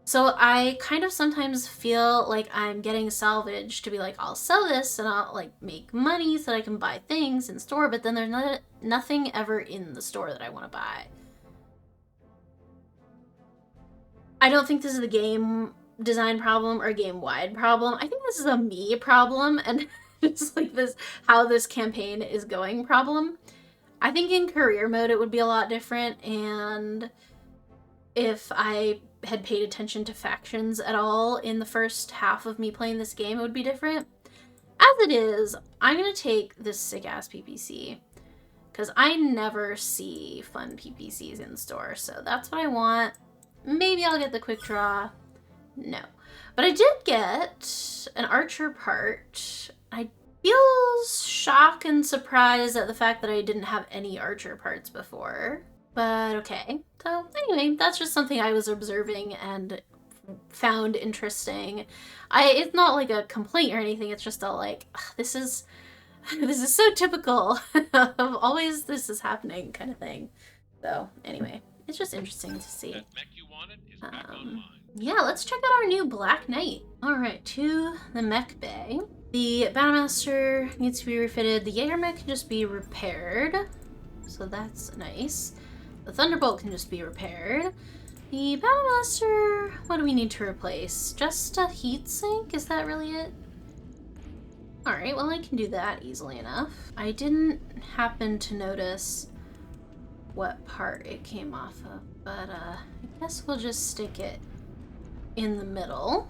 So I kind of sometimes feel like I'm getting salvage to be like, I'll sell this and I'll like make money so that I can buy things in store, but then there's nothing ever in the store that I want to buy. I don't think this is a game design problem or a game-wide problem. I think this is a me problem, and just like this, how this campaign is going problem. I think in career mode it would be a lot different, and if I had paid attention to factions at all in the first half of me playing this game, it would be different. As it is, I'm gonna take this sick-ass PPC, because I never see fun PPCs in the store, so that's what I want. Maybe I'll get the quick draw. No. But I did get an archer part. I feel shocked and surprised at the fact that I didn't have any archer parts before. But okay. So anyway, that's just something I was observing and found interesting. It's not like a complaint or anything, it's just a like, this is so typical of always this is happening kind of thing. So anyway, it's just interesting to see. That mech you wanted is back online. Yeah, let's check out our new Black Knight. All right, to the mech bay. The Battlemaster needs to be refitted. The Jaeger mech can just be repaired, so that's nice. The Thunderbolt can just be repaired. The Battlemaster, what do we need to replace? Just a heat sink? Is that really it? All right, well, I can do that easily enough. I didn't happen to notice what part it came off of, but I guess we'll just stick it in the middle,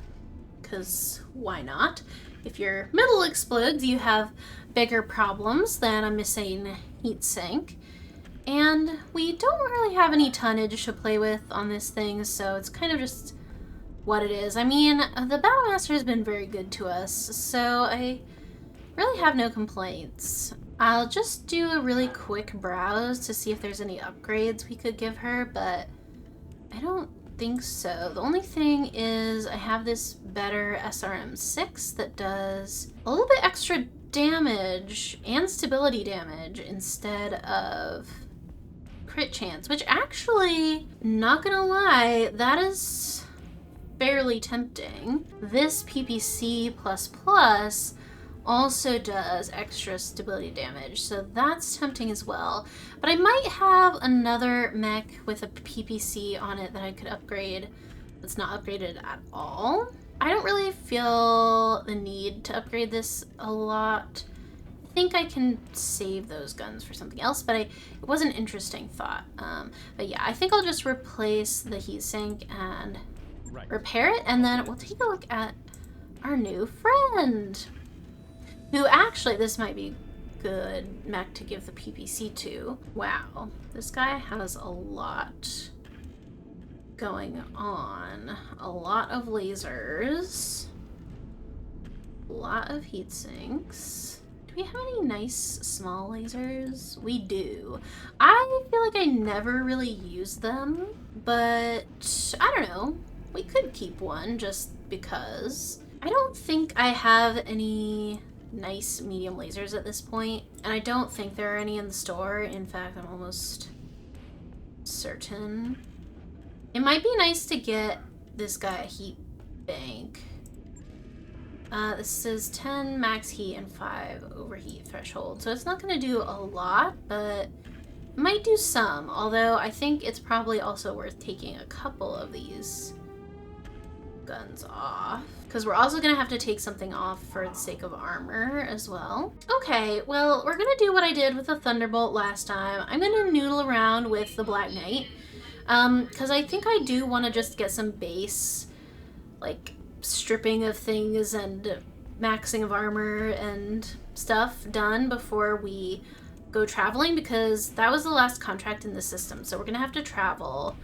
because why not? If your middle explodes, you have bigger problems than a missing heatsink. And we don't really have any tonnage to play with on this thing, so it's kind of just what it is. I mean, the Battlemaster has been very good to us, so I really have no complaints. I'll just do a really quick browse to see if there's any upgrades we could give her, but I don't think so. The only thing is I have this better SRM6 that does a little bit extra damage and stability damage instead of crit chance, which actually, not gonna lie, that is fairly tempting. This PPC++ also does extra stability damage, so that's tempting as well. But I might have another mech with a PPC on it that I could upgrade that's not upgraded at all. I don't really feel the need to upgrade this a lot. I think I can save those guns for something else, but it was an interesting thought. But yeah, I think I'll just replace the heatsink and repair it, and then we'll take a look at our new friend. Who actually, this might be good mech to give the PPC to. Wow, this guy has a lot going on. A lot of lasers. A lot of heat sinks. Do we have any nice small lasers? We do. I feel like I never really use them, but I don't know. We could keep one just because. I don't think I have any nice medium lasers at this point, and I don't think there are any in the store. In fact, I'm almost certain. It might be nice to get this guy a heat bank. This is 10 max heat and 5 overheat threshold, so it's not going to do a lot, but it might do some, although I think it's probably also worth taking a couple of these guns off, because we're also gonna have to take something off for the sake of armor as well. Okay, well, we're gonna do what I did with the Thunderbolt last time. I'm gonna noodle around with the Black Knight, because I think I do want to just get some base, like, stripping of things and maxing of armor and stuff done before we go traveling, because that was the last contract in the system, so we're gonna have to travel.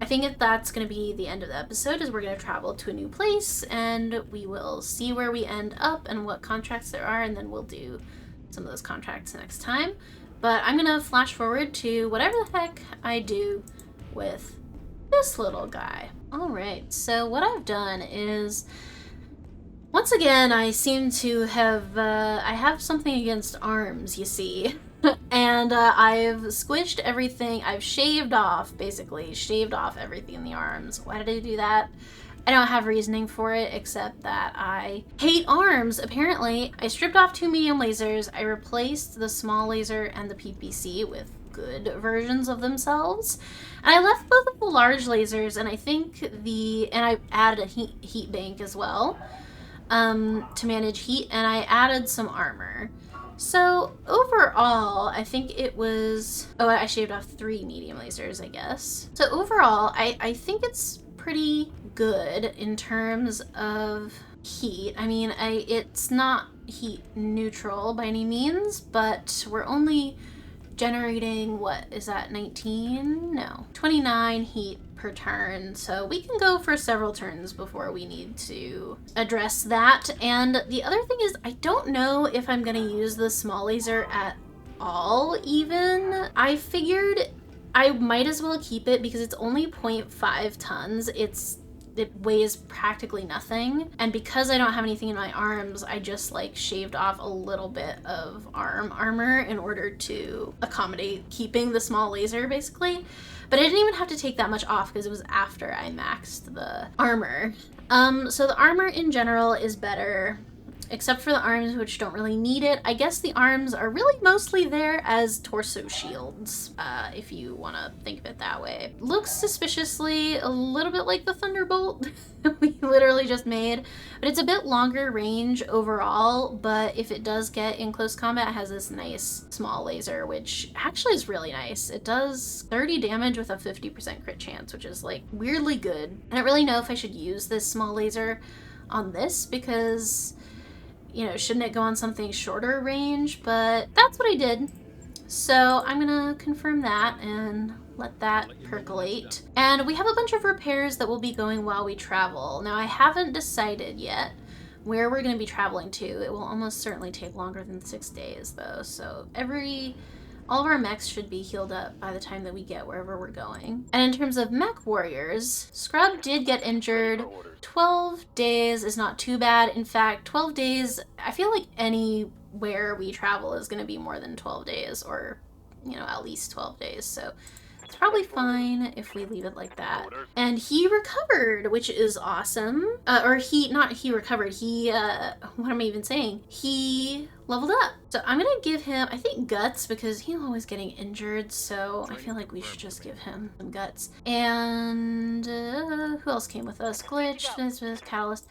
I think if that's going to be the end of the episode, is we're going to travel to a new place and we will see where we end up and what contracts there are, and then we'll do some of those contracts next time. But I'm going to flash forward to whatever the heck I do with this little guy. Alright, so what I've done is, once again, I seem to have, I have something against arms, you see. And I've squished everything. I've shaved off everything in the arms. Why did I do that? I don't have reasoning for it, except that I hate arms, apparently. I stripped off 2 medium lasers. I replaced the small laser and the PPC with good versions of themselves. And I left both of the large lasers, and I think and I added a heat bank as well to manage heat, and I added some armor. So overall, I think it was, oh, I shaved off 3 medium lasers, I guess. So overall, I think it's pretty good in terms of heat. I mean, it's not heat neutral by any means, but we're only generating, what is that, 19? No, 29 heat per turn, so we can go for several turns before we need to address that. And the other thing is, I don't know if I'm gonna use the small laser at all even. I figured I might as well keep it because it's only 0.5 tons. It weighs practically nothing, and because I don't have anything in my arms, I just like shaved off a little bit of armor in order to accommodate keeping the small laser, basically. But I didn't even have to take that much off because it was after I maxed the armor. So the armor in general is better, except for the arms, which don't really need it. I guess the arms are really mostly there as torso shields, if you want to think of it that way. Looks suspiciously a little bit like the Thunderbolt we literally just made, but it's a bit longer range overall. But if it does get in close combat, it has this nice small laser, which actually is really nice. It does 30 damage with a 50% crit chance, which is like weirdly good. I don't really know if I should use this small laser on this because, you know, shouldn't it go on something shorter range? But that's what I did. So I'm gonna confirm that and let that percolate. And we have a bunch of repairs that will be going while we travel. Now, I haven't decided yet where we're gonna be traveling to. It will almost certainly take longer than 6 days though. So all of our mechs should be healed up by the time that we get wherever we're going. And in terms of mech warriors, Scrub did get injured. 12 days is not too bad. In fact, 12 days, I feel like anywhere we travel is going to be more than 12 days, or, you know, at least 12 days. So it's probably fine if we leave it like that. And he recovered, which is awesome. He recovered. What am I even saying? He leveled up. So I'm gonna give him, I think, guts, because he's always getting injured. So I feel like we should just give him some guts. And who else came with us? Glitch, this was Catalyst.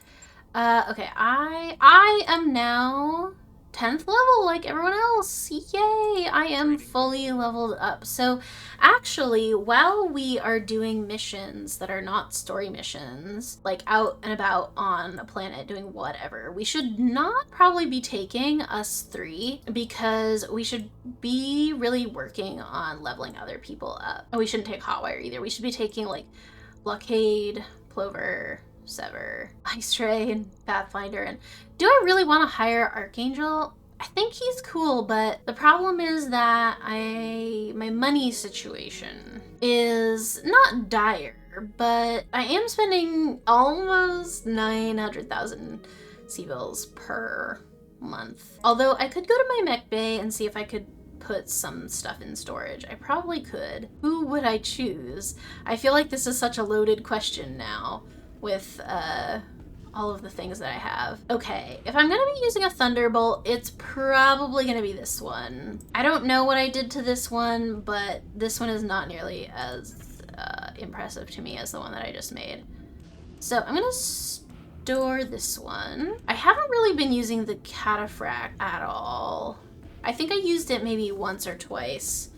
Okay, I am now 10th level like everyone else. Yay! I am fully leveled up. So actually, while we are doing missions that are not story missions, like out and about on a planet doing whatever, we should not probably be taking us 3, because we should be really working on leveling other people up. And we shouldn't take Hotwire either. We should be taking like Blockade, Plover, Sever, Ice Ray, and Pathfinder. And do I really want to hire Archangel? I think he's cool, but the problem is that my money situation is not dire, but I am spending almost 900,000 C-bills per month. Although I could go to my mech bay and see if I could put some stuff in storage. I probably could. Who would I choose? I feel like this is such a loaded question now with all of the things that I have. Okay, if I'm gonna be using a Thunderbolt, it's probably gonna be this one. I don't know what I did to this one, but this one is not nearly as impressive to me as the one that I just made. So I'm gonna store this one. I haven't really been using the Cataphract at all. I think I used it maybe once or twice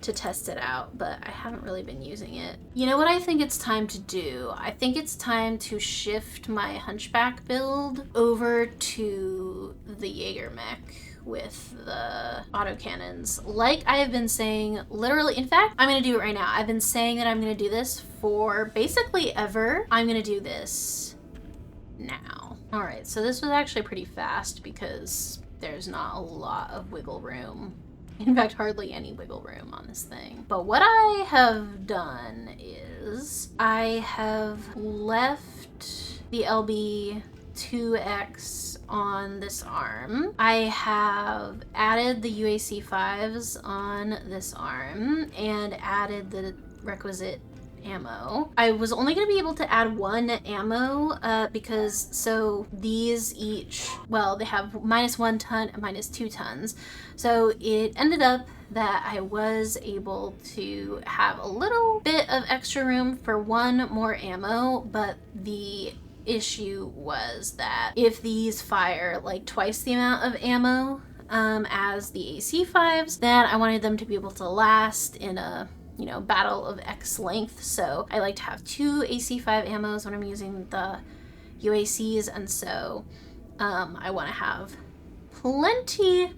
to test it out, but I haven't really been using it. You know what I think it's time to do? I think it's time to shift my Hunchback build over to the Jaeger mech with the autocannons. Like I have been saying, literally, in fact, I'm gonna do it right now. I've been saying that I'm gonna do this for basically ever. I'm gonna do this now. All right, so this was actually pretty fast because there's not a lot of wiggle room. In fact, hardly any wiggle room on this thing. But what I have done is I have left the LB 2X on this arm. I have added the UAC 5s on this arm and added the requisite ammo. I was only going to be able to add 1 ammo because so these each, well, they have -1 ton and -2 tons. So it ended up that I was able to have a little bit of extra room for one more ammo, but the issue was that if these fire like twice the amount of ammo as the AC5s, then I wanted them to be able to last in a battle of X length. So I like to have 2 AC5 ammos when I'm using the UACs, and so I want to have plenty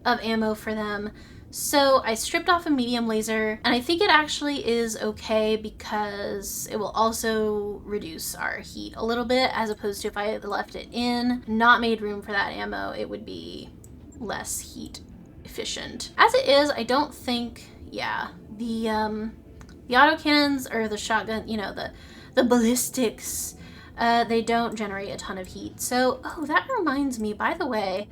of ammo for them. So I stripped off a medium laser, and I think it actually is okay because it will also reduce our heat a little bit, as opposed to if I had left it in, not made room for that ammo, it would be less heat efficient. As it is, I don't think, the autocannons or the shotgun, the ballistics, they don't generate a ton of heat. So, that reminds me, by the way,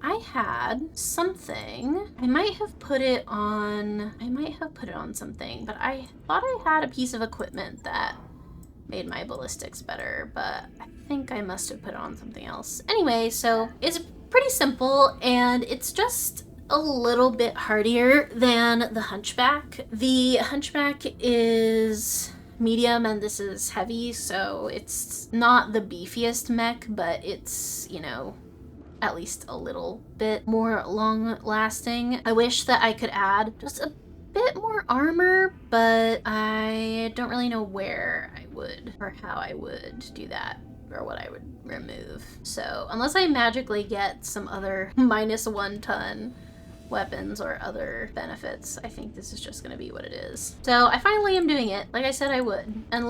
I had something. I might have put it on something, but I thought I had a piece of equipment that made my ballistics better, but I think I must have put it on something else. Anyway, so it's pretty simple, and it's just a little bit hardier than the Hunchback. The Hunchback is medium and this is heavy, so it's not the beefiest mech, but it's, at least a little bit more long lasting. I wish that I could add just a bit more armor, but I don't really know where I would or how I would do that or what I would remove. So unless I magically get some other -1 ton weapons or other benefits, I think this is just gonna be what it is. So I finally am doing it like I said I would. And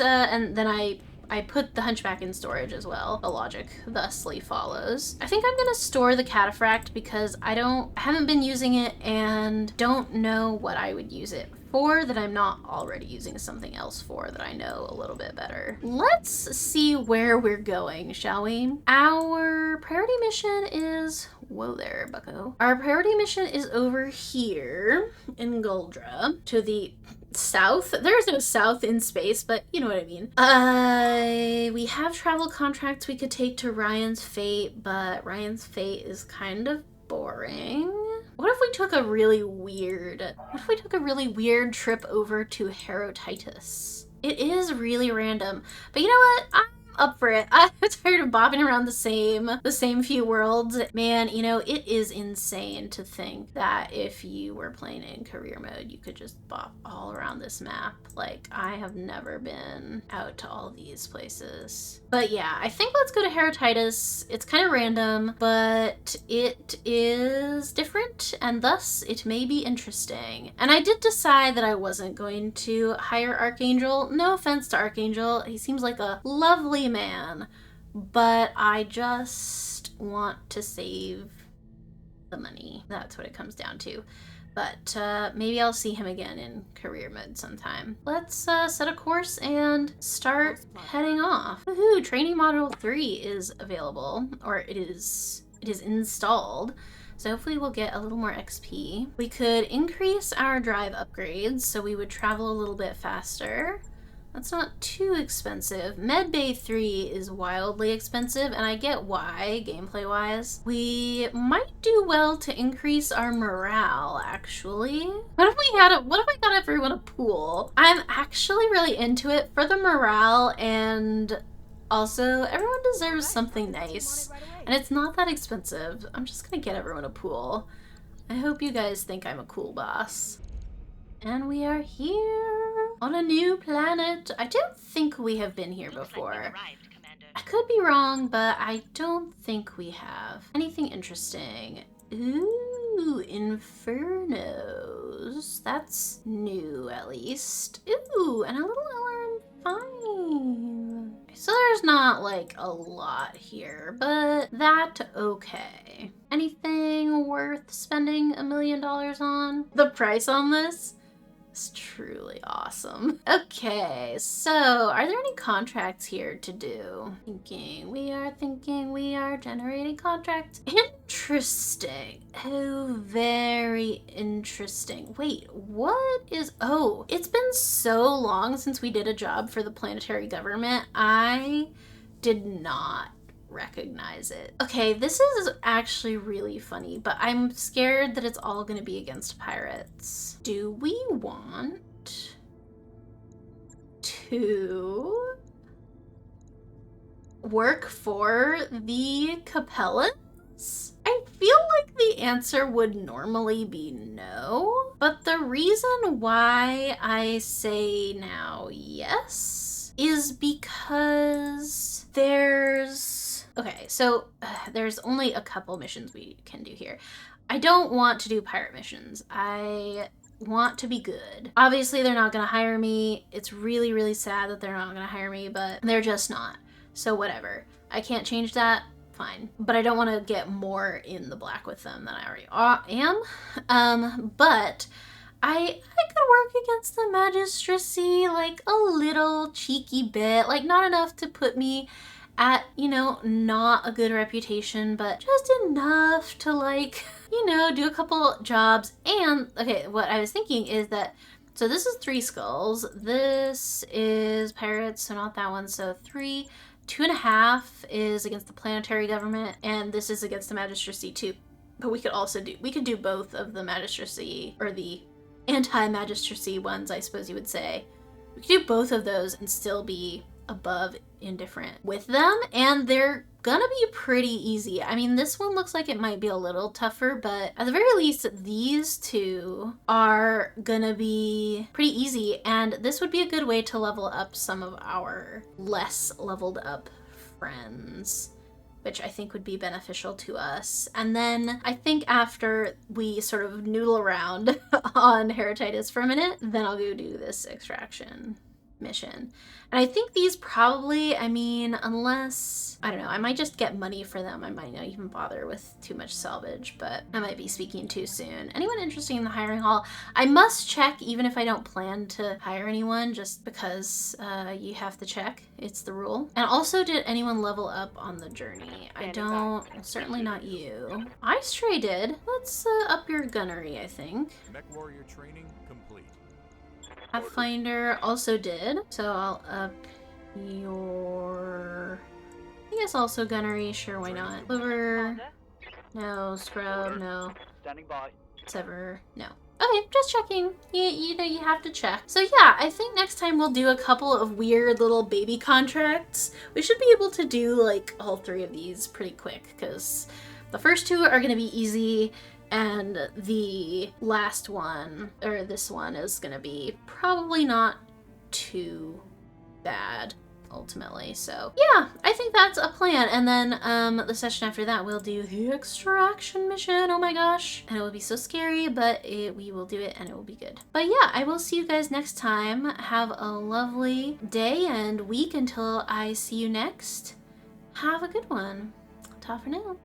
and then I put the Hunchback in storage as well. The logic thusly follows. I think I'm gonna store the Cataphract because I haven't been using it and don't know what I would use it for that I'm not already using something else for that I know a little bit better. Let's see where we're going, shall we? Our priority mission is, whoa there, bucko. Our priority mission is over here in Goldra to the south. There's no south in space, but you know what I mean. We have travel contracts we could take to Ryan's Fate, but Ryan's Fate is kind of boring. What if we took a really weird trip over to Herotitus? It is really random, but you know what? I'm up for it. I'm tired of bobbing around the same few worlds. Man, it is insane to think that if you were playing in career mode, you could just bop all around this map. Like, I have never been out to all these places. But yeah, I think let's go to Herotitus. It's kind of random, but it is different, and thus it may be interesting. And I did decide that I wasn't going to hire Archangel. No offense to Archangel. He seems like a lovely man, but I just want to save the money. That's what it comes down to. But maybe I'll see him again in career mode sometime. Let's set a course and start heading off. Woohoo! Training Module 3 is available, or it is installed. So hopefully we'll get a little more XP. We could increase our drive upgrades, so we would travel a little bit faster. That's not too expensive. Medbay 3 is wildly expensive, and I get why, gameplay-wise. We might do well to increase our morale, actually. What if I got everyone a pool? I'm actually really into it for the morale, and also everyone deserves something nice. And it's not that expensive. I'm just gonna get everyone a pool. I hope you guys think I'm a cool boss. And we are here on a new planet. I don't think we have been here before. I could be wrong, but I don't think we have. Anything interesting? Ooh, Infernos. That's new, at least. Ooh, and a little LRM5. So there's not like a lot here, but that's okay. Anything worth spending $1 million on? The price on this? It's truly awesome. Okay, so are there any contracts here to do? Thinking we are generating contracts. Interesting. Oh, very interesting. Wait, what is, oh, it's been so long since we did a job for the planetary government. I did not recognize it. Okay, this is actually really funny, but I'm scared that it's all gonna be against pirates. Do we want to work for the Capellans? I feel like the answer would normally be no, but the reason why I say now yes is because there's only a couple missions we can do here. I don't want to do pirate missions. I want to be good. Obviously, they're not going to hire me. It's really, really sad that they're not going to hire me, but they're just not. So whatever. I can't change that. Fine. But I don't want to get more in the black with them than I already am. But I could work against the magistracy like a little cheeky bit. Like not enough to put me at, not a good reputation, but just enough to like, do a couple jobs. And okay, what I was thinking is that, so this is 3 skulls. This is pirates, so not that one. So 3, 2.5 is against the planetary government, and this is against the magistracy too. But we could do both of the magistracy, or the anti-magistracy ones, I suppose you would say. We could do both of those and still be above indifferent with them, and they're gonna be pretty easy. I mean, this one looks like it might be a little tougher, but at the very least, these 2 are gonna be pretty easy, and this would be a good way to level up some of our less leveled up friends, which I think would be beneficial to us. And then I think after we sort of noodle around on Heretitus for a minute, then I'll go do this extraction mission. And I think these probably, unless, I don't know, I might just get money for them. I might not even bother with too much salvage, but I might be speaking too soon. Anyone interested in the hiring hall? I must check even if I don't plan to hire anyone, just because you have to check. It's the rule. And also, did anyone level up on the journey? I don't, certainly not you. I stray did. Let's up your gunnery, I think. Mech warrior training complete. Pathfinder also did, so I'll up your, I guess also gunnery, sure, why not? Liver, no. Scrub, no. Standing by. Sever, no. Okay, just checking. You have to check. So yeah, I think next time we'll do a couple of weird little baby contracts. We should be able to do like all 3 of these pretty quick, because the first 2 are gonna be easy, and the last one, or this one, is gonna be probably not too bad ultimately. So yeah, I think that's a plan. And then the session after that, we'll do the extraction mission. Oh my gosh. And it will be so scary, but we will do it and it will be good. But yeah, I will see you guys next time. Have a lovely day and week until I see you next. Have a good one. Ta for now.